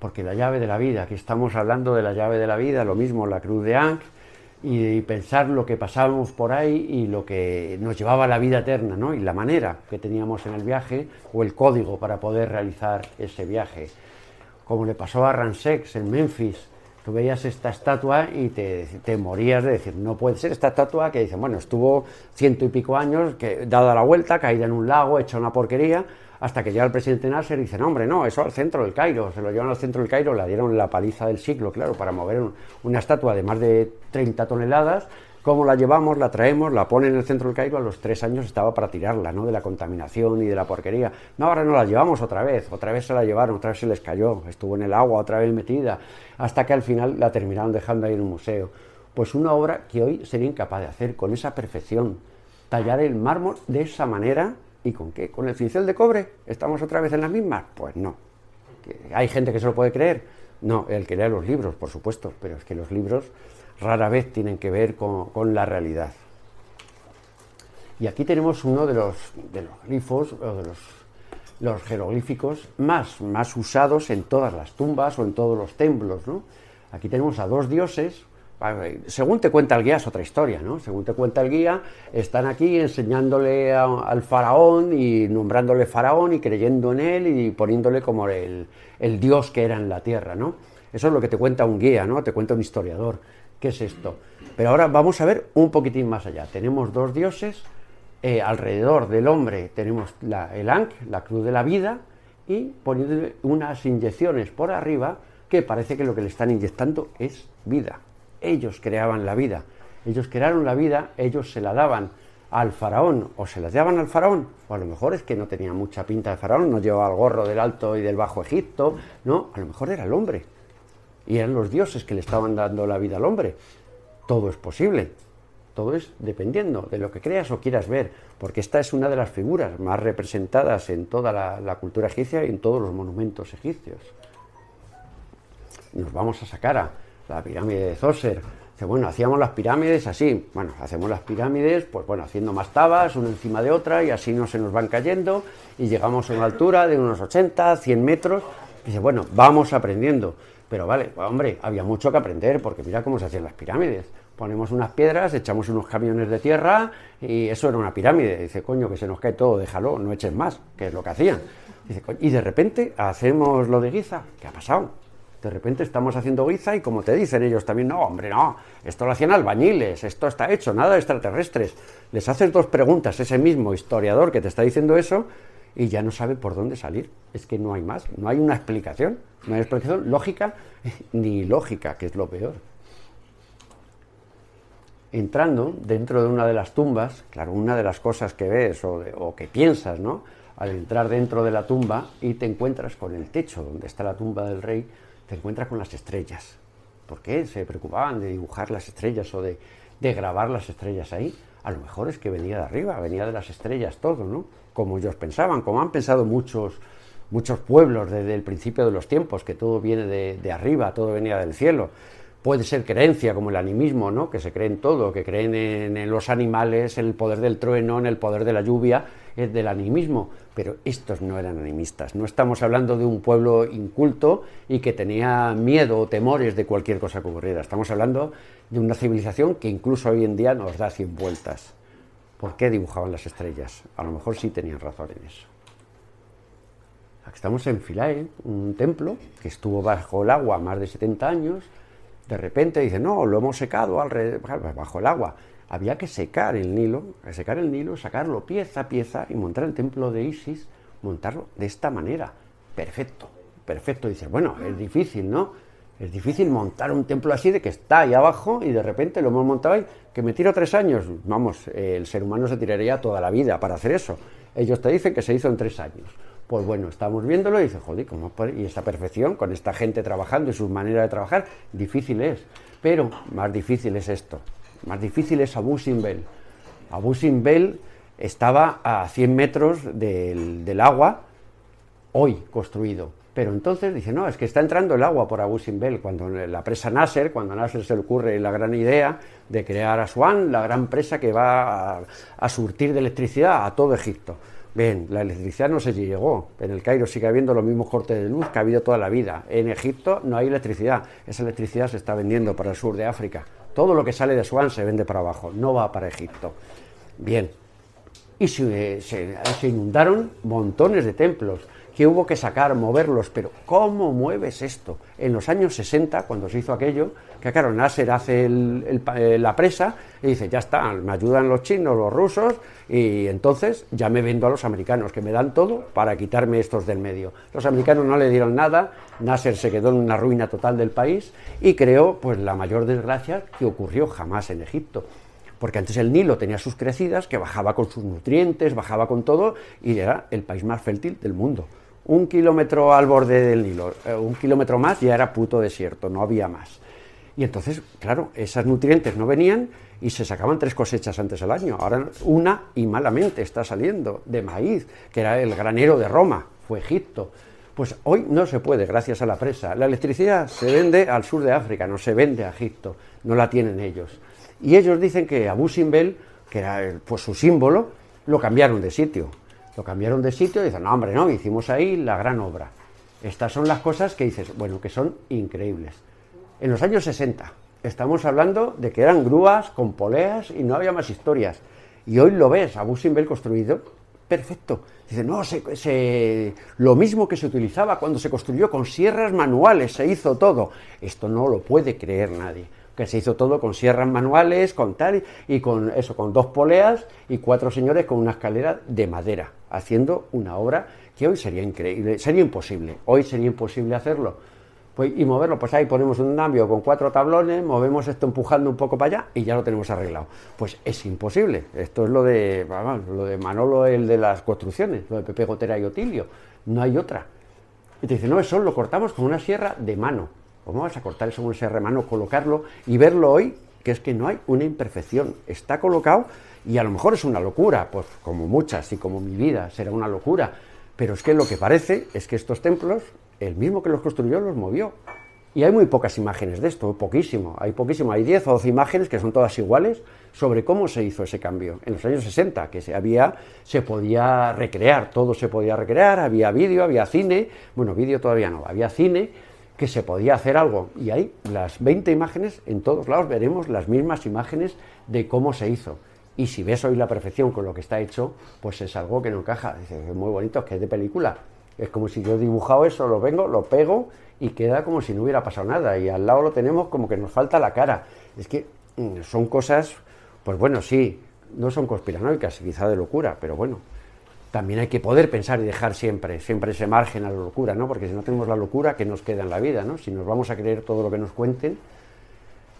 porque la llave de la vida, aquí estamos hablando de la llave de la vida, lo mismo la cruz de Ankh, y pensar lo que pasábamos por ahí y lo que nos llevaba a la vida eterna, ¿no? Y la manera que teníamos en el viaje o el código para poder realizar ese viaje. Como le pasó a Ramsés en Memphis, tú veías esta estatua y te morías de decir, no puede ser esta estatua que dicen, bueno, estuvo 100 y pico años, que, dada la vuelta, caída en un lago, hecha una porquería, hasta que llega el presidente Nasser y dice, no, hombre, no, eso al centro del Cairo, se lo llevan al centro del Cairo, le dieron la paliza del siglo, claro, para mover una estatua de más de 30 toneladas, ¿cómo la llevamos, la traemos, la ponen en el centro del Cairo? A los 3 años estaba para tirarla, ¿no?, de la contaminación y de la porquería. No, ahora no la llevamos otra vez se la llevaron, otra vez se les cayó, estuvo en el agua, otra vez metida, hasta que al final la terminaron dejando ahí en un museo. Pues una obra que hoy sería incapaz de hacer con esa perfección, tallar el mármol de esa manera. ¿Y con qué? ¿Con el cincel de cobre? ¿Estamos otra vez en las mismas? Pues no. ¿Hay gente que se lo puede creer? No, el que lea los libros, por supuesto, pero es que los libros rara vez tienen que ver con la realidad. Y aquí tenemos uno de los glifos, o de los jeroglíficos más usados en todas las tumbas o en todos los templos, ¿no? Aquí tenemos a 2 dioses. Según te cuenta el guía es otra historia, ¿no? Según te cuenta el guía, están aquí enseñándole al faraón y nombrándole faraón y creyendo en él y poniéndole como el dios que era en la tierra, ¿no? Eso es lo que te cuenta un guía, ¿no? Te cuenta un historiador. ¿Qué es esto? Pero ahora vamos a ver un poquitín más allá. Tenemos 2 dioses, alrededor del hombre tenemos el Ankh, la cruz de la vida, y poniéndole unas inyecciones por arriba que parece que lo que le están inyectando es vida. Ellos creaban la vida, ellos crearon la vida, ellos se la daban al faraón, o se la daban al faraón, o a lo mejor es que no tenía mucha pinta de faraón, no llevaba el gorro del Alto y del Bajo Egipto, no, a lo mejor era el hombre, y eran los dioses que le estaban dando la vida al hombre. Todo es posible, todo es dependiendo de lo que creas o quieras ver, porque esta es una de las figuras más representadas en toda la cultura egipcia y en todos los monumentos egipcios. Nos vamos a sacar a la pirámide de Zoser. Dice, bueno, hacíamos las pirámides así. Bueno, hacemos las pirámides, pues bueno, haciendo más tabas, una encima de otra, y así no se nos van cayendo, y llegamos a una altura de unos 80, 100 metros. Dice, bueno, vamos aprendiendo. Pero vale, hombre, había mucho que aprender, porque mira cómo se hacían las pirámides. Ponemos unas piedras, echamos unos camiones de tierra, y eso era una pirámide. Dice, coño, que se nos cae todo, déjalo, no eches más, que es lo que hacían. Dice, y de repente hacemos lo de Giza. ¿Qué ha pasado? De repente estamos haciendo Giza y como te dicen ellos también, no, hombre, no, esto lo hacían albañiles, esto está hecho, nada de extraterrestres. Les haces 2 preguntas, ese mismo historiador que te está diciendo eso, y ya no sabe por dónde salir. Es que no hay más, no hay una explicación, no hay explicación lógica ni lógica, que es lo peor. Entrando dentro de una de las tumbas, claro, una de las cosas que ves o que piensas, ¿no?, al entrar dentro de la tumba y te encuentras con el techo donde está la tumba del rey, te encuentras con las estrellas. ¿Por qué se preocupaban de dibujar las estrellas o de grabar las estrellas ahí? A lo mejor es que venía de arriba, venía de las estrellas todo, ¿no? Como ellos pensaban, como han pensado muchos pueblos desde el principio de los tiempos, que todo viene de arriba, todo venía del cielo. Puede ser creencia, como el animismo, ¿no?, que se cree en todo, que creen en los animales, en el poder del trueno, en el poder de la lluvia, es del animismo, pero estos no eran animistas. No estamos hablando de un pueblo inculto y que tenía miedo o temores de cualquier cosa que ocurriera. Estamos hablando de una civilización que incluso hoy en día nos da 100 vueltas. ¿Por qué dibujaban las estrellas? A lo mejor sí tenían razón en eso. Aquí estamos en Philae, un templo que estuvo bajo el agua más de 70 años. De repente dicen, no, lo hemos secado bajo el agua. Había que secar el Nilo, sacarlo pieza a pieza y montar el templo de Isis, montarlo de esta manera. Perfecto, perfecto. Dices, bueno, es difícil, ¿no? Es difícil montar un templo así de que está ahí abajo y de repente lo hemos montado ahí, que me tiro 3 años. Vamos, el ser humano se tiraría toda la vida para hacer eso. Ellos te dicen que se hizo en 3 años. Pues bueno, estamos viéndolo y dices, joder, ¿cómo puede? Y esta perfección, con esta gente trabajando y su manera de trabajar, difícil es. Pero más difícil es esto. Más difícil es Abu Simbel. Abu Simbel estaba a 100 metros del agua, hoy construido. Pero entonces dice, no, es que está entrando el agua por Abu Simbel. Cuando la presa Nasser, cuando a Nasser se le ocurre la gran idea de crear Asuán, la gran presa que va a surtir de electricidad a todo Egipto. Bien, la electricidad no se llegó. En el Cairo sigue habiendo los mismos cortes de luz que ha habido toda la vida. En Egipto no hay electricidad. Esa electricidad se está vendiendo para el sur de África. Todo lo que sale de Asuán se vende para abajo, no va para Egipto. Bien, y se inundaron montones de templos que hubo que sacar, moverlos, pero ¿cómo mueves esto? En los años 60, cuando se hizo aquello, que claro, Nasser hace la presa y dice, ya está, me ayudan los chinos, los rusos, y entonces ya me vendo a los americanos, que me dan todo para quitarme estos del medio. Los americanos no le dieron nada, Nasser se quedó en una ruina total del país y creó pues la mayor desgracia que ocurrió jamás en Egipto. Porque antes el Nilo tenía sus crecidas, que bajaba con sus nutrientes, bajaba con todo, y era el país más fértil del mundo. 1 kilómetro al borde del Nilo, 1 kilómetro más ya era puto desierto, no había más. Y entonces, claro, esos nutrientes no venían y se sacaban 3 cosechas antes del año. Ahora una, y malamente, está saliendo de maíz, que era el granero de Roma, fue Egipto. Pues hoy no se puede, gracias a la presa. La electricidad se vende al sur de África, no se vende a Egipto, no la tienen ellos. Y ellos dicen que Abu Simbel, que era pues su símbolo, lo cambiaron de sitio. Lo cambiaron de sitio y dicen, no, hombre, no, hicimos ahí la gran obra. Estas son las cosas que dices, bueno, que son increíbles. En los años 60, estamos hablando de que eran grúas con poleas y no había más historias. Y hoy lo ves, Abu Simbel construido, perfecto. Dice, no, lo mismo que se utilizaba cuando se construyó con sierras manuales, se hizo todo. Esto no lo puede creer nadie. Que se hizo todo con sierras manuales, con tal, y con eso, con 2 poleas y 4 señores con una escalera de madera, haciendo una obra que hoy sería increíble, sería imposible, hoy sería imposible hacerlo. Pues, y moverlo, pues ahí ponemos un cambio con 4 tablones, movemos esto empujando un poco para allá y ya lo tenemos arreglado. Pues es imposible, esto es lo de Manolo, el de las construcciones, lo de Pepe Gotera y Otilio, no hay otra. Y te dice, no, eso lo cortamos con una sierra de mano. ¿Cómo vas a cortar eso con ese remano, colocarlo y verlo hoy? Que es que no hay una imperfección, está colocado y a lo mejor es una locura, pues como muchas y como mi vida será una locura, pero es que lo que parece es que estos templos, el mismo que los construyó los movió. Y hay muy pocas imágenes de esto, poquísimo, hay 10 o 12 imágenes que son todas iguales sobre cómo se hizo ese cambio. En los años 60, que se podía recrear, todo se podía recrear, había vídeo, había cine, bueno, vídeo todavía no, había cine, que se podía hacer algo, y ahí las 20 imágenes, en todos lados veremos las mismas imágenes de cómo se hizo, y si ves hoy la perfección con lo que está hecho, pues es algo que no encaja. Dices, es muy bonito, es que es de película, es como si yo he dibujado eso, lo vengo, lo pego, y queda como si no hubiera pasado nada, y al lado lo tenemos como que nos falta la cara. Es que son cosas, pues bueno, sí, no son conspiranoicas, quizá de locura, pero bueno, también hay que poder pensar y dejar siempre ese margen a la locura, ¿no? Porque si no tenemos la locura, ¿qué nos queda en la vida, ¿no? Si nos vamos a creer todo lo que nos cuenten.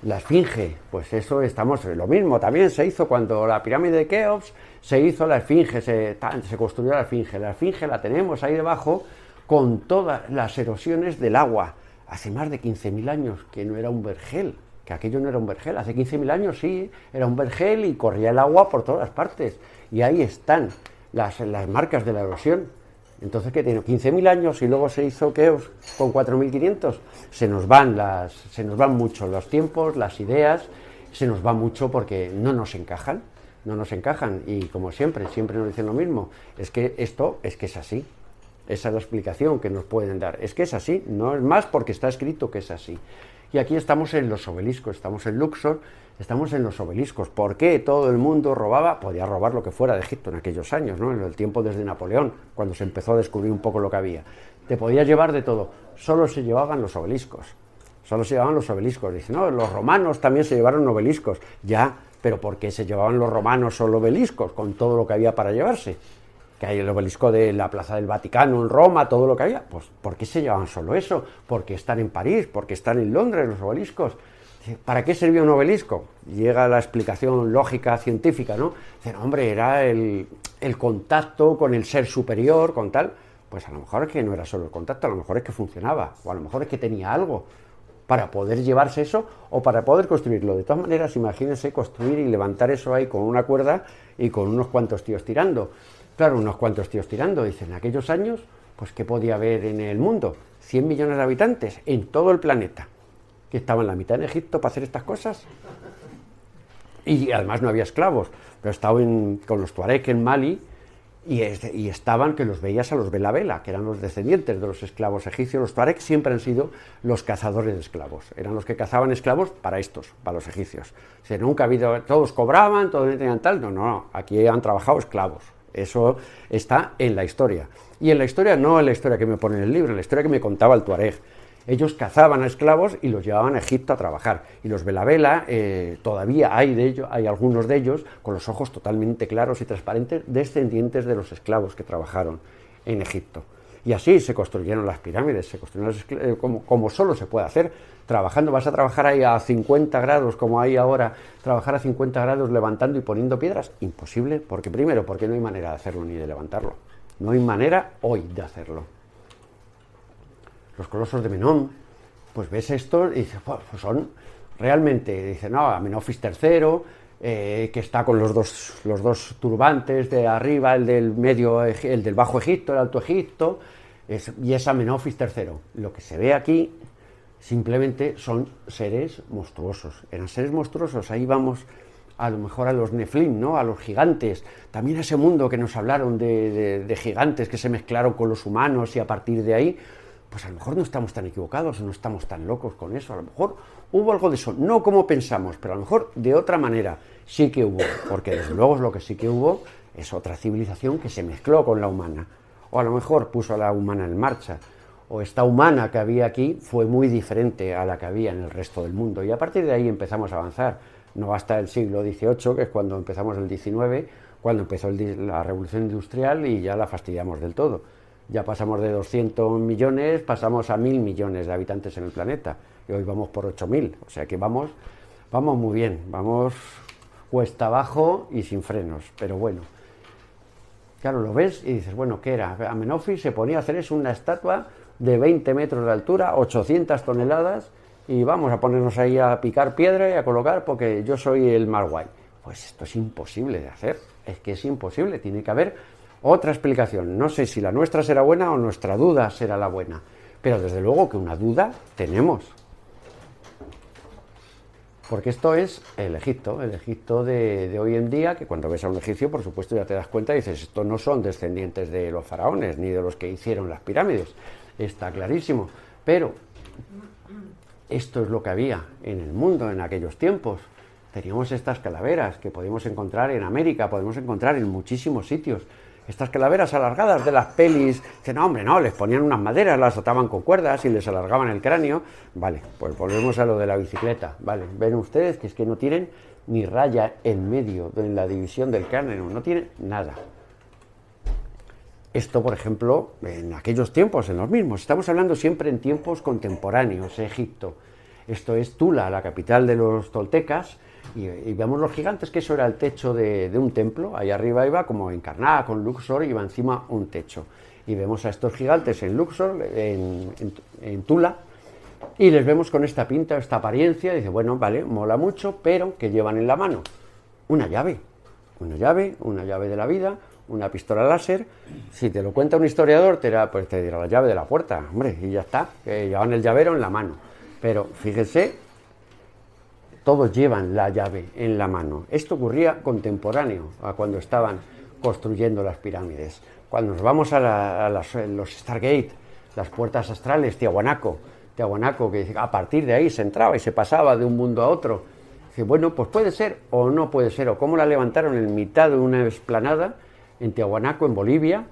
La esfinge, pues eso estamos, lo mismo, también se hizo cuando la pirámide de Keops, se hizo la esfinge, se construyó la esfinge la tenemos ahí debajo con todas las erosiones del agua, hace más de 15.000 años, que no era un vergel, que aquello no era un vergel, hace 15.000 años sí, era un vergel y corría el agua por todas partes, y ahí están las marcas de la erosión. Entonces, ¿qué tiene? 15.000 años y luego se hizo Keops con 4.500. Se nos van mucho los tiempos, las ideas, se nos va mucho porque no nos encajan, y como siempre nos dicen lo mismo, es que esto es que es así. Esa es la explicación que nos pueden dar, es que es así, no es más porque está escrito que es así. Y aquí estamos en los obeliscos, estamos en Luxor, estamos en los obeliscos. ¿Por qué todo el mundo robaba? Podía robar lo que fuera de Egipto en aquellos años, ¿no? En el tiempo desde Napoleón, cuando se empezó a descubrir un poco lo que había. Te podías llevar de todo, solo se llevaban los obeliscos. Dicen, no, los romanos también se llevaron obeliscos. Ya, pero ¿por qué se llevaban los romanos solo obeliscos, con todo lo que había para llevarse? Que hay el obelisco de la Plaza del Vaticano en Roma, todo lo que había. Pues ¿por qué se llevaban solo eso? ¿Por qué están en París? ¿Por qué están en Londres los obeliscos? ¿Para qué servía un obelisco? Llega la explicación lógica, científica, ¿no? Dicen, hombre, era el contacto con el ser superior, con tal. Pues a lo mejor es que no era solo el contacto, a lo mejor es que funcionaba, o a lo mejor es que tenía algo para poder llevarse eso o para poder construirlo. De todas maneras, imagínense construir y levantar eso ahí con una cuerda y con unos cuantos tíos tirando. Claro, unos cuantos tíos tirando. Dicen, en aquellos años, pues ¿qué podía haber en el mundo? 100 millones de habitantes en todo el planeta, que estaban la mitad en Egipto para hacer estas cosas. Y además no había esclavos. Pero he estado con los tuareg en Mali y estaban, que los veías a los Bela Bela, que eran los descendientes de los esclavos egipcios. Los tuareg siempre han sido los cazadores de esclavos, eran los que cazaban esclavos para los egipcios. O sea, nunca ha habido, todos cobraban, todos tenían tal, no, aquí han trabajado esclavos. Eso está en la historia. Y en la historia, no en la historia que me pone en el libro, en la historia que me contaba el tuareg. Ellos cazaban a esclavos y los llevaban a Egipto a trabajar. Y los Bela Bela, todavía hay algunos de ellos con los ojos totalmente claros y transparentes, descendientes de los esclavos que trabajaron en Egipto. Y así se construyeron las pirámides, se construyeron como solo se puede hacer. Trabajando, vas a trabajar ahí a 50 grados, como hay ahora, trabajar a 50 grados levantando y poniendo piedras, imposible, porque primero, porque no hay manera de hacerlo ni de levantarlo. No hay manera hoy de hacerlo. Los colosos de Menón, pues ves esto y dices, pues son realmente, dice, no, Amenofis III, que está con los dos turbantes de arriba, el del medio, el del Bajo Egipto, el Alto Egipto, y es Amenofis III. Lo que se ve aquí simplemente son seres monstruosos. Eran seres monstruosos, ahí vamos a lo mejor a los Neflim, ¿no? A los gigantes, también a ese mundo que nos hablaron de gigantes que se mezclaron con los humanos y a partir de ahí, pues a lo mejor no estamos tan equivocados, no estamos tan locos con eso, a lo mejor hubo algo de eso, no como pensamos, pero a lo mejor de otra manera sí que hubo, porque desde luego lo que sí que hubo es otra civilización que se mezcló con la humana, o a lo mejor puso a la humana en marcha, o esta humana que había aquí fue muy diferente a la que había en el resto del mundo, y a partir de ahí empezamos a avanzar, no hasta el siglo XVIII, que es cuando empezamos el XIX, cuando empezó la revolución industrial y ya la fastidiamos del todo. Ya pasamos de 200 millones, pasamos a 1.000 millones de habitantes en el planeta, y hoy vamos por 8.000, o sea que vamos muy bien, vamos cuesta abajo y sin frenos, pero bueno. Claro, lo ves y dices, bueno, ¿qué era? Amenofis se ponía a hacer es una estatua de 20 metros de altura, 800 toneladas, y vamos a ponernos ahí a picar piedra y a colocar porque yo soy el más guay. Pues esto es imposible de hacer, es que es imposible, tiene que haber otra explicación. No sé si la nuestra será buena o nuestra duda será la buena, pero desde luego que una duda tenemos. Porque esto es el Egipto de hoy en día, que cuando ves a un egipcio, por supuesto, ya te das cuenta y dices, estos no son descendientes de los faraones, ni de los que hicieron las pirámides. Está clarísimo. Pero esto es lo que había en el mundo en aquellos tiempos. Teníamos estas calaveras que podemos encontrar en América, podemos encontrar en muchísimos sitios. Estas calaveras alargadas de las pelis, que no, hombre, no, les ponían unas maderas, las ataban con cuerdas y les alargaban el cráneo. Vale, pues volvemos a lo de la bicicleta. Vale, ven ustedes que es que no tienen ni raya en medio en la división del cráneo, no tienen nada. Esto, por ejemplo, en aquellos tiempos, en los mismos, estamos hablando siempre en tiempos contemporáneos, Egipto. Esto es Tula, la capital de los toltecas, y vemos los gigantes, que eso era el techo de un templo, ahí arriba iba como en Karnak, con Luxor, iba encima un techo. Y vemos a estos gigantes en Luxor, en Tula, y les vemos con esta pinta, esta apariencia, y dice, bueno, vale, mola mucho, pero ¿qué llevan en la mano? Una llave de la vida, una pistola láser. Si te lo cuenta un historiador, te dirá la llave de la puerta, hombre, y ya está, que llevan el llavero en la mano. Pero fíjense, todos llevan la llave en la mano. Esto ocurría contemporáneo a cuando estaban construyendo las pirámides. Cuando nos vamos a los Stargate, las puertas astrales, Tiahuanaco, que a partir de ahí se entraba y se pasaba de un mundo a otro. Dice, bueno, pues puede ser o no puede ser, o cómo la levantaron en mitad de una explanada en Tiahuanaco, en Bolivia,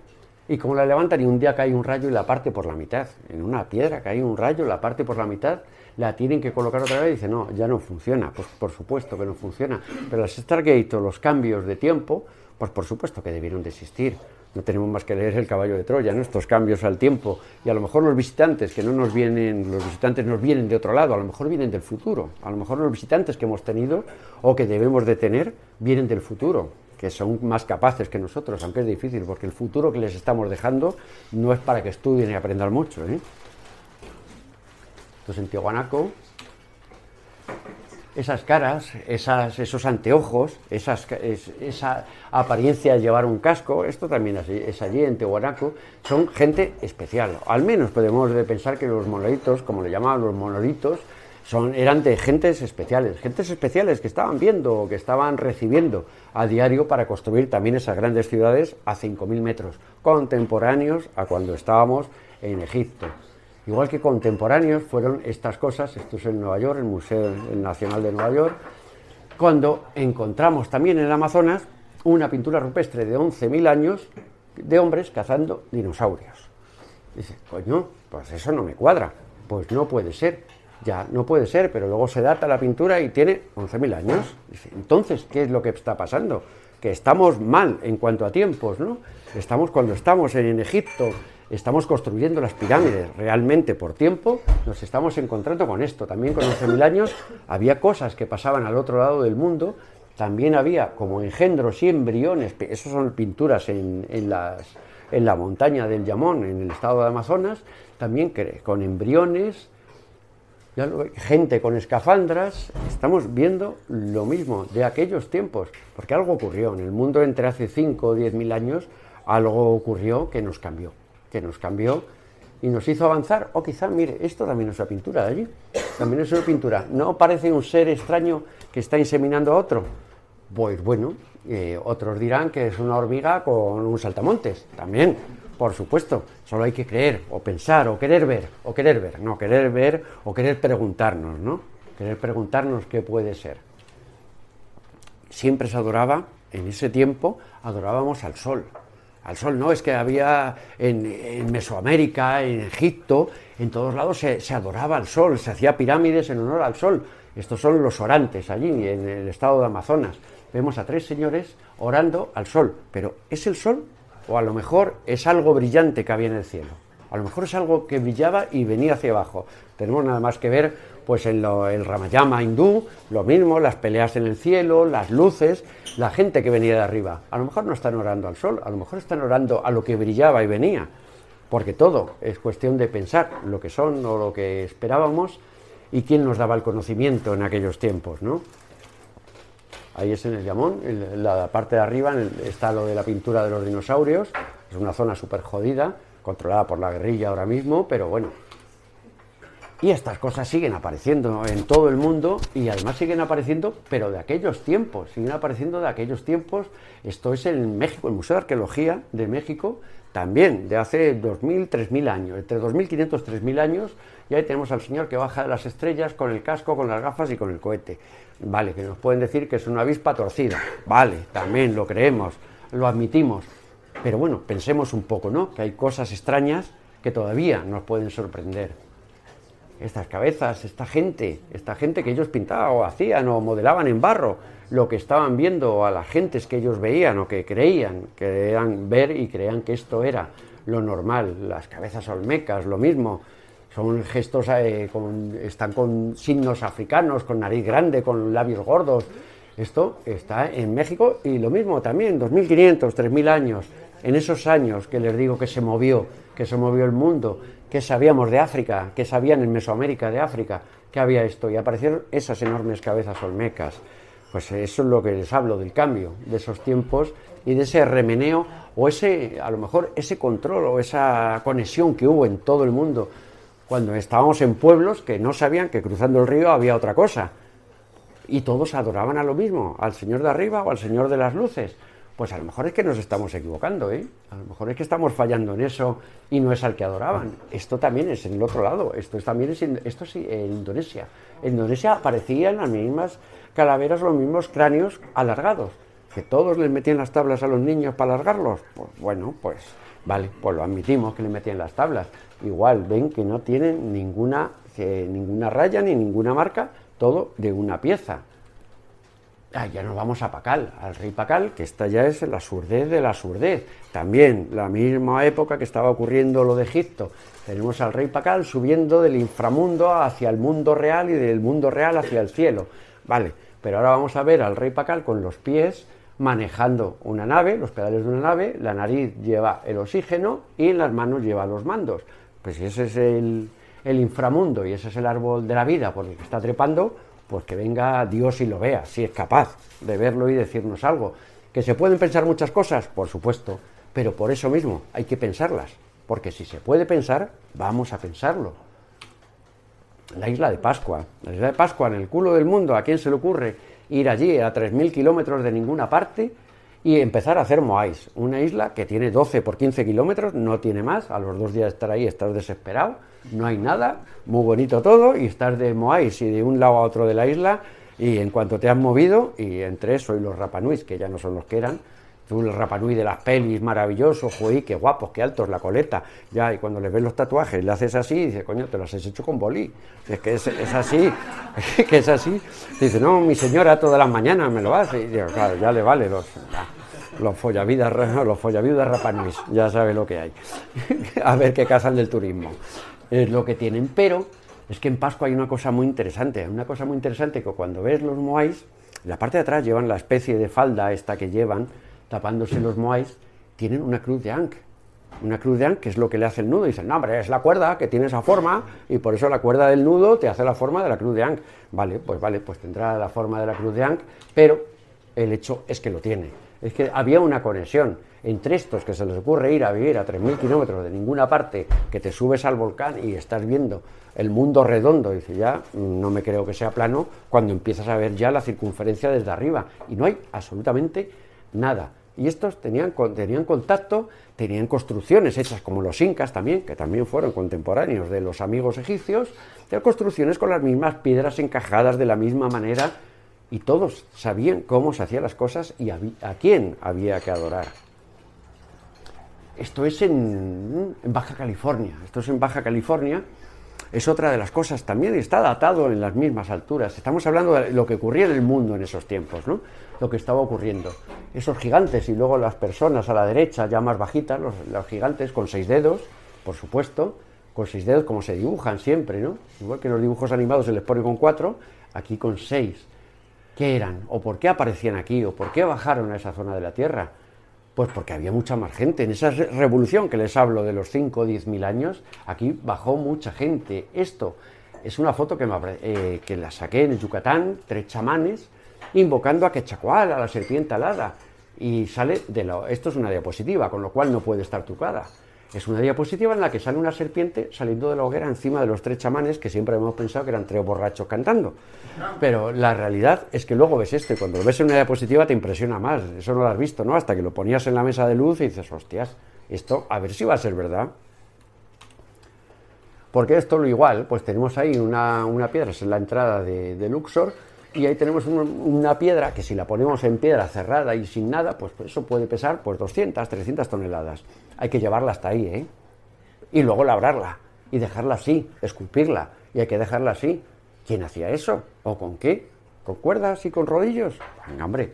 y cómo la levantan y un día cae un rayo y la parte por la mitad. En una piedra cae un rayo, la parte por la mitad, la tienen que colocar otra vez y dice, no, ya no funciona. Pues por supuesto que no funciona. Pero las Stargate o los cambios de tiempo, pues por supuesto que debieron de existir. No tenemos más que leer El caballo de Troya, ¿no? Estos cambios al tiempo. Y a lo mejor los visitantes que no nos vienen, los visitantes nos vienen de otro lado, a lo mejor vienen del futuro. A lo mejor los visitantes que hemos tenido o que debemos de tener vienen del futuro, que son más capaces que nosotros, aunque es difícil, porque el futuro que les estamos dejando no es para que estudien y aprendan mucho, ¿eh? Entonces en Tiahuanaco, esas caras, esos anteojos, esa apariencia de llevar un casco, esto también es allí en Tiahuanaco, son gente especial. Al menos podemos pensar que los monolitos, como le llamaban los monolitos, eran de gentes especiales que estaban viendo, que estaban recibiendo a diario para construir también esas grandes ciudades a 5.000 metros, contemporáneos a cuando estábamos en Egipto. Igual que contemporáneos fueron estas cosas, esto es en Nueva York, el Museo Nacional de Nueva York, cuando encontramos también en el Amazonas una pintura rupestre de 11.000 años de hombres cazando dinosaurios. Dice, coño, pues eso no me cuadra, pues no puede ser, ya no puede ser, pero luego se data la pintura y tiene 11.000 años. Dice, entonces, ¿qué es lo que está pasando? Que estamos mal en cuanto a tiempos, ¿no? Cuando estamos en Egipto, estamos construyendo las pirámides realmente por tiempo, nos estamos encontrando con esto. También con 11.000 años había cosas que pasaban al otro lado del mundo, también había como engendros y embriones, esas son pinturas en la montaña del Yamón, en el estado de Amazonas, también con embriones, gente con escafandras. Estamos viendo lo mismo de aquellos tiempos, porque algo ocurrió en el mundo entre hace 5 o 10.000 años, algo ocurrió que nos cambió y nos hizo avanzar. O quizá, mire, esto también es una pintura de allí, también es una pintura. ¿No parece un ser extraño que está inseminando a otro? Pues bueno, otros dirán que es una hormiga con un saltamontes, también, por supuesto. Solo hay que creer, o pensar, o querer ver, o querer preguntarnos, ¿no? Querer preguntarnos qué puede ser. Siempre se adoraba, en ese tiempo, adorábamos al sol. Al sol, no, es que había en Mesoamérica, en Egipto, en todos lados se adoraba al sol, se hacía pirámides en honor al sol. Estos son los orantes allí, en el estado de Amazonas. Vemos a 3 señores orando al sol, pero ¿es el sol? O a lo mejor es algo brillante que había en el cielo. A lo mejor es algo que brillaba y venía hacia abajo. Tenemos nada más que ver pues en el Ramayana hindú, lo mismo, las peleas en el cielo, las luces, la gente que venía de arriba. A lo mejor no están orando al sol, a lo mejor están orando a lo que brillaba y venía, porque todo es cuestión de pensar lo que son o lo que esperábamos y quién nos daba el conocimiento en aquellos tiempos, ¿no? Ahí es en el Yamón, en la parte de arriba está lo de la pintura de los dinosaurios, es una zona súper jodida, controlada por la guerrilla ahora mismo, pero bueno. Y estas cosas siguen apareciendo en todo el mundo y además siguen apareciendo, pero de aquellos tiempos, Esto es en México, el Museo de Arqueología de México, también de hace 2.000, 3.000 años, entre 2.500 y 3.000 años, y ahí tenemos al señor que baja de las estrellas con el casco, con las gafas y con el cohete. Vale, que nos pueden decir que es una avispa torcida, vale, también lo creemos, lo admitimos, pero bueno, pensemos un poco, ¿no? Que hay cosas extrañas que todavía nos pueden sorprender. Estas cabezas, esta gente que ellos pintaban o hacían o modelaban en barro, lo que estaban viendo a las gentes que ellos veían o que creían ver y creían que esto era lo normal. Las cabezas olmecas, lo mismo, son gestos, están con signos africanos, con nariz grande, con labios gordos. Esto está en México y lo mismo también, 2.500, 3.000 años, en esos años que les digo que se movió el mundo, que sabíamos de África, que sabían en Mesoamérica de África, que había esto, y aparecieron esas enormes cabezas olmecas. Pues eso es lo que les hablo, del cambio de esos tiempos y de ese remeneo, o a lo mejor ese control o esa conexión que hubo en todo el mundo, cuando estábamos en pueblos que no sabían que cruzando el río había otra cosa, y todos adoraban a lo mismo, al señor de arriba o al señor de las luces. Pues a lo mejor es que nos estamos equivocando, a lo mejor es que estamos fallando en eso y no es al que adoraban. Esto también es en el otro lado, esto es en Indonesia. En Indonesia aparecían las mismas calaveras, los mismos cráneos alargados, que todos les metían las tablas a los niños para alargarlos. Pues bueno, pues vale, pues lo admitimos que les metían las tablas. Igual ven que no tienen ninguna raya ni ninguna marca, todo de una pieza. Ya nos vamos a Pakal, al rey Pakal, que esta ya es la surdez de la surdez. También la misma época que estaba ocurriendo lo de Egipto. Tenemos al rey Pakal subiendo del inframundo hacia el mundo real y del mundo real hacia el cielo. Vale, pero ahora vamos a ver al rey Pakal con los pies manejando una nave, los pedales de una nave, la nariz lleva el oxígeno y en las manos lleva los mandos. Pues si ese es el inframundo y ese es el árbol de la vida por el que está trepando, pues que venga Dios y lo vea, si es capaz de verlo y decirnos algo. ¿Que se pueden pensar muchas cosas? Por supuesto, pero por eso mismo hay que pensarlas, porque si se puede pensar, vamos a pensarlo. la isla de Pascua. La isla de Pascua, en el culo del mundo. ¿A quién se le ocurre ir allí a 3.000 kilómetros de ninguna parte y empezar a hacer moáis? Una isla que tiene 12 por 15 kilómetros, no tiene más. A los 2 días de estar ahí estás desesperado, no hay nada, muy bonito todo, y estás de moáis y de un lado a otro de la isla, y en cuanto te has movido, y entre eso y los Rapanuis, que ya no son los que eran, tú el Rapanui de las pelis, maravilloso, joder, qué guapos, qué altos, la coleta, ya, y cuando le ves los tatuajes, le haces así, y dice, coño, te los has hecho con bolí, es que es así, que es así, dice, no, mi señora todas las mañanas me lo hace, y digo, claro, ya le vale los follavidas Rapanuis, ya sabe lo que hay, a ver qué cazan del turismo, es lo que tienen, pero es que en Pascua hay una cosa muy interesante, que cuando ves los moáis, en la parte de atrás llevan la especie de falda esta que llevan, tapándose los moáis, tienen una cruz de ancla. Una cruz de ancla, que es lo que le hace el nudo. Dicen, no, hombre, es la cuerda que tiene esa forma, y por eso la cuerda del nudo te hace la forma de la cruz de ancla. Vale, pues tendrá la forma de la cruz de ancla, pero el hecho es que lo tiene. Es que había una conexión entre estos que se les ocurre ir a vivir a 3.000 kilómetros de ninguna parte, que te subes al volcán y estás viendo el mundo redondo, y dice, ya, no me creo que sea plano, cuando empiezas a ver ya la circunferencia desde arriba, y no hay absolutamente nada. Y estos tenían contacto, tenían construcciones hechas como los incas también, que también fueron contemporáneos de los amigos egipcios, tenían construcciones con las mismas piedras encajadas de la misma manera, y todos sabían cómo se hacían las cosas y a quién había que adorar. Esto es en Baja California, es otra de las cosas también, está datado en las mismas alturas. Estamos hablando de lo que ocurría en el mundo en esos tiempos, ¿no? Lo que estaba ocurriendo. Esos gigantes y luego las personas a la derecha, ya más bajitas, los gigantes con 6 dedos, por supuesto, con 6 dedos como se dibujan siempre, ¿no? Igual que en los dibujos animados se les pone con 4, aquí con 6. ¿Qué eran? ¿O por qué aparecían aquí? ¿O por qué bajaron a esa zona de la Tierra? Pues porque había mucha más gente. En esa revolución que les hablo de los 5 o 10.000 años, aquí bajó mucha gente. Esto es una foto que la saqué en el Yucatán, 3 chamanes, invocando a Quetzalcóatl, a la serpiente alada. Y sale esto es una diapositiva, con lo cual no puede estar trucada. Es una diapositiva en la que sale una serpiente saliendo de la hoguera encima de los 3 chamanes, que siempre hemos pensado que eran 3 borrachos cantando. Pero la realidad es que luego ves esto, y cuando lo ves en una diapositiva te impresiona más. Eso no lo has visto, ¿no? Hasta que lo ponías en la mesa de luz y dices, hostias, esto a ver si va a ser verdad. Porque esto lo igual, pues tenemos ahí una piedra, es la entrada de Luxor, y ahí tenemos una piedra que si la ponemos en piedra cerrada y sin nada, pues eso puede pesar pues 200, 300 toneladas. Hay que llevarla hasta ahí, ¿eh? Y luego labrarla, y dejarla así, esculpirla, y hay que dejarla así. ¿Quién hacía eso? ¿O con qué? ¿Con cuerdas y con rodillos? Venga, hombre,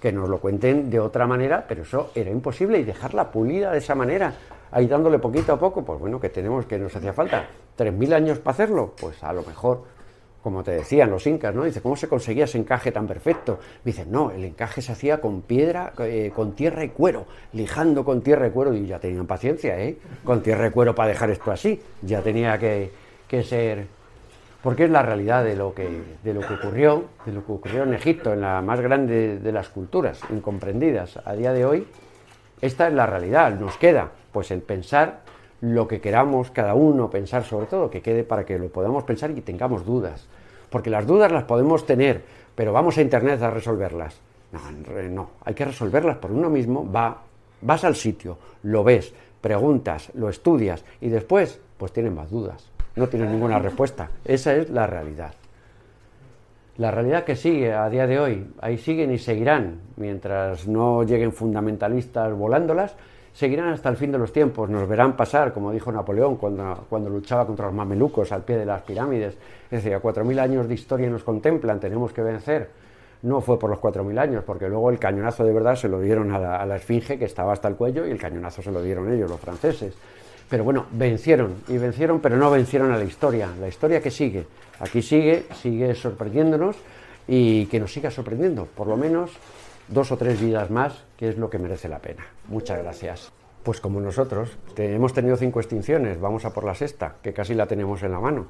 que nos lo cuenten de otra manera, pero eso era imposible, y dejarla pulida de esa manera, ahí dándole poquito a poco, pues bueno, que nos hacía falta 3.000 años para hacerlo, pues a lo mejor, como te decían los incas, ¿no? Dice, ¿cómo se conseguía ese encaje tan perfecto? Dicen, no, el encaje se hacía con piedra, con tierra y cuero, lijando con tierra y cuero, y ya tenían paciencia, ¿eh? Con tierra y cuero para dejar esto así, ya tenía que ser, porque es la realidad de lo que ocurrió en Egipto, en la más grande de las culturas incomprendidas a día de hoy. Esta es la realidad, nos queda pues el pensar lo que queramos cada uno, pensar sobre todo, que quede para que lo podamos pensar y tengamos dudas, porque las dudas las podemos tener, pero vamos a internet a resolverlas. No, hay que resolverlas por uno mismo. Vas al sitio, lo ves, preguntas, lo estudias, y después pues tienes más dudas, no tienes ninguna respuesta. Esa es la realidad. La realidad que sigue a día de hoy, ahí siguen y seguirán, mientras no lleguen fundamentalistas volándolas, seguirán hasta el fin de los tiempos, nos verán pasar, como dijo Napoleón cuando luchaba contra los mamelucos al pie de las pirámides. Es decir, a 4.000 años de historia nos contemplan, tenemos que vencer. No fue por los 4.000 años, porque luego el cañonazo de verdad se lo dieron a la esfinge, que estaba hasta el cuello, y el cañonazo se lo dieron ellos, los franceses. Pero bueno, vencieron, pero no vencieron a la historia que sigue. Aquí sigue sorprendiéndonos, y que nos siga sorprendiendo, por lo menos 2 o 3 vidas más, que es lo que merece la pena. Muchas gracias. Pues como nosotros, hemos tenido 5 extinciones, vamos a por la 6ª, que casi la tenemos en la mano.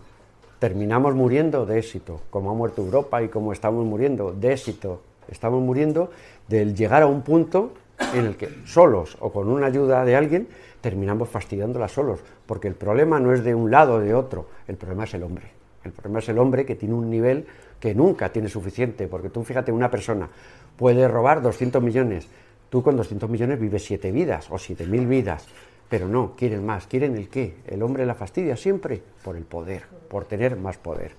Terminamos muriendo de éxito, como ha muerto Europa y como estamos muriendo de éxito. Estamos muriendo del llegar a un punto en el que solos o con una ayuda de alguien terminamos fastidiándola solos, porque el problema no es de un lado o de otro, el problema es el hombre. El problema es el hombre, que tiene un nivel que nunca tiene suficiente, porque tú fíjate, una persona puede robar 200 millones, tú con 200 millones vives 7 vidas o 7.000 vidas, pero no, quieren más. ¿Quieren el qué? El hombre la fastidia siempre por el poder, por tener más poder.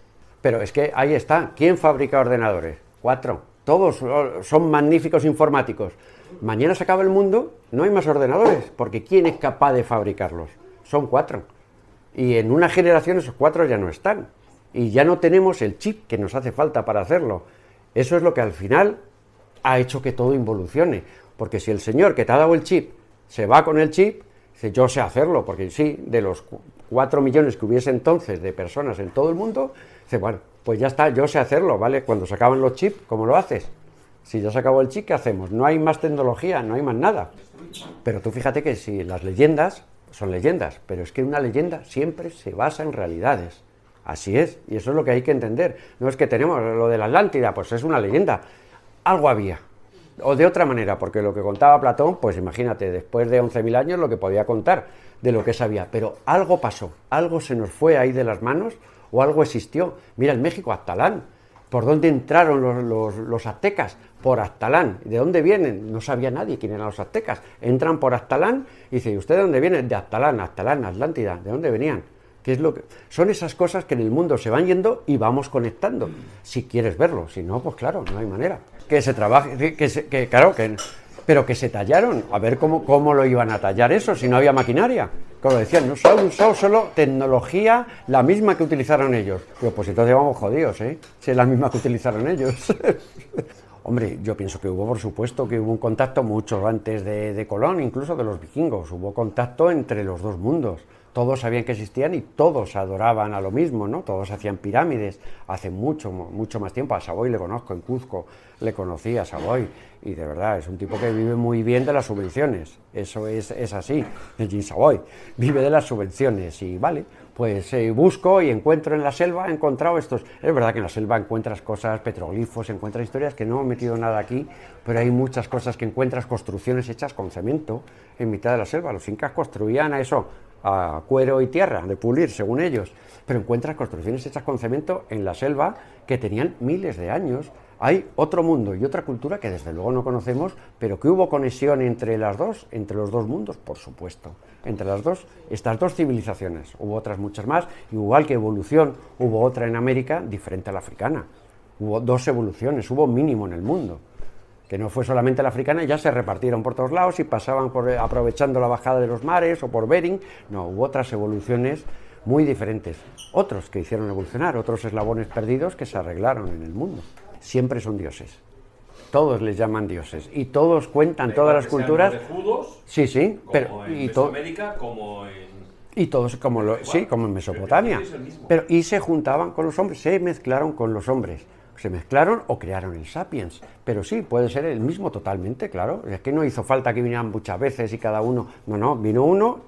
Pero es que ahí está, ¿quién fabrica ordenadores? 4, todos son magníficos informáticos. Mañana se acaba el mundo, no hay más ordenadores, porque ¿quién es capaz de fabricarlos? Son 4. Y en una generación esos 4 ya no están. Y ya no tenemos el chip que nos hace falta para hacerlo. Eso es lo que al final ha hecho que todo involucione. Porque si el señor que te ha dado el chip se va con el chip, dice, yo sé hacerlo, porque sí, de los 4 millones que hubiese entonces de personas en todo el mundo, dice, bueno, pues ya está, yo sé hacerlo, ¿vale? Cuando se acaban los chips, ¿cómo lo haces? Si ya se acabó el chip, ¿qué hacemos? No hay más tecnología, no hay más nada. Pero tú fíjate que si las leyendas son leyendas, pero es que una leyenda siempre se basa en realidades. Así es, y eso es lo que hay que entender. No es que tenemos lo de la Atlántida, pues es una leyenda. Algo había. O de otra manera, porque lo que contaba Platón, pues imagínate, después de 11.000 años lo que podía contar de lo que sabía. Pero algo pasó, algo se nos fue ahí de las manos o algo existió. Mira, en México, Aztlán. ¿Por dónde entraron los aztecas? Por Aztlán. ¿De dónde vienen? No sabía nadie quién eran los aztecas. Entran por Aztlán y dice, ¿y usted de dónde viene? De Aztlán, Atlántida. ¿De dónde venían? ¿Qué es lo que...? Son esas cosas que en el mundo se van yendo y vamos conectando. Si quieres verlo, si no, pues claro, no hay manera. Que se trabaje, pero que se tallaron. A ver cómo lo iban a tallar eso, si no había maquinaria. Como decían, no se ha usado solo tecnología, la misma que utilizaron ellos. Pero pues entonces vamos jodidos, ¿eh? Si es la misma que utilizaron ellos. Hombre, yo pienso que hubo, por supuesto, que hubo un contacto mucho antes de Colón, incluso de los vikingos. Hubo contacto entre los dos mundos. Todos sabían que existían y todos adoraban a lo mismo, ¿no? Todos hacían pirámides hace mucho más tiempo. A Savoy le conozco, en Cuzco le conocí a Savoy, y de verdad es un tipo que vive muy bien de las subvenciones. Eso es así, el Jean Savoy vive de las subvenciones. Y vale, pues busco y encuentro en la selva, he encontrado estos. Es verdad que en la selva encuentras cosas, petroglifos, encuentras historias que no he metido nada aquí, pero hay muchas cosas que encuentras, construcciones hechas con cemento en mitad de la selva. Los incas construían a eso, a cuero y tierra, de pulir, según ellos, pero encuentras construcciones hechas con cemento en la selva que tenían miles de años. Hay otro mundo y otra cultura que desde luego no conocemos, pero que hubo conexión entre los dos mundos, por supuesto, entre estas dos civilizaciones. Hubo otras muchas más, igual que evolución, hubo otra en América diferente a la africana. Hubo 2 evoluciones, hubo mínimo en el mundo, que no fue solamente la africana, y ya se repartieron por todos lados y pasaban aprovechando la bajada de los mares o por Bering. No, hubo otras evoluciones muy diferentes. Otros que hicieron evolucionar, otros eslabones perdidos que se arreglaron en el mundo. Siempre son dioses. Todos les llaman dioses. Y todos cuentan, todas las culturas. De judos, sí, sí. Como pero, en Mesoamérica, como en... Y todos, como en Mesopotamia. Pero, y se juntaban con los hombres, se mezclaron con los hombres. Se mezclaron o crearon el Sapiens. Pero sí, puede ser el mismo totalmente, claro. Es que no hizo falta que vinieran muchas veces y cada uno... No, vino uno,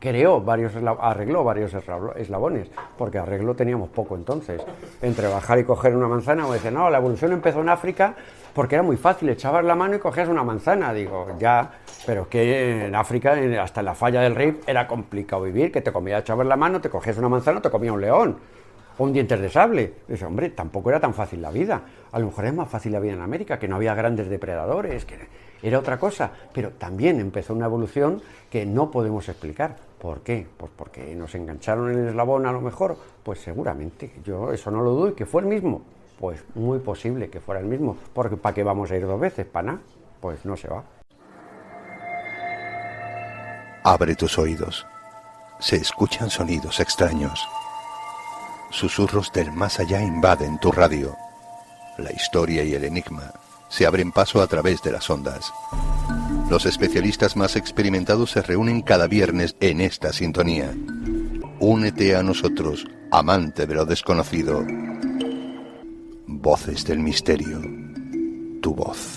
arregló varios eslabones, porque arreglo teníamos poco entonces. Entre bajar y coger una manzana, o decir, no, la evolución empezó en África porque era muy fácil, echabas la mano y cogías una manzana. Digo, ya, pero es que en África, hasta en la falla del Rif, era complicado vivir, que te comía, echabas la mano, te cogías una manzana, te comía un león. O un dientes de sable. Dice, hombre, tampoco era tan fácil la vida. A lo mejor es más fácil la vida en América, que no había grandes depredadores, que era otra cosa. Pero también empezó una evolución que no podemos explicar. ¿Por qué? Pues porque nos engancharon en el eslabón a lo mejor. Pues seguramente, yo eso no lo dudo, y que fue el mismo. Pues muy posible que fuera el mismo. Porque ¿para qué vamos a ir 2 veces? ¿Para nada? Pues no se va. Abre tus oídos. Se escuchan sonidos extraños. Susurros del más allá invaden tu radio. La historia y el enigma se abren paso a través de las ondas. Los especialistas más experimentados se reúnen cada viernes en esta sintonía. Únete a nosotros, amante de lo desconocido. Voces del misterio. Tu voz.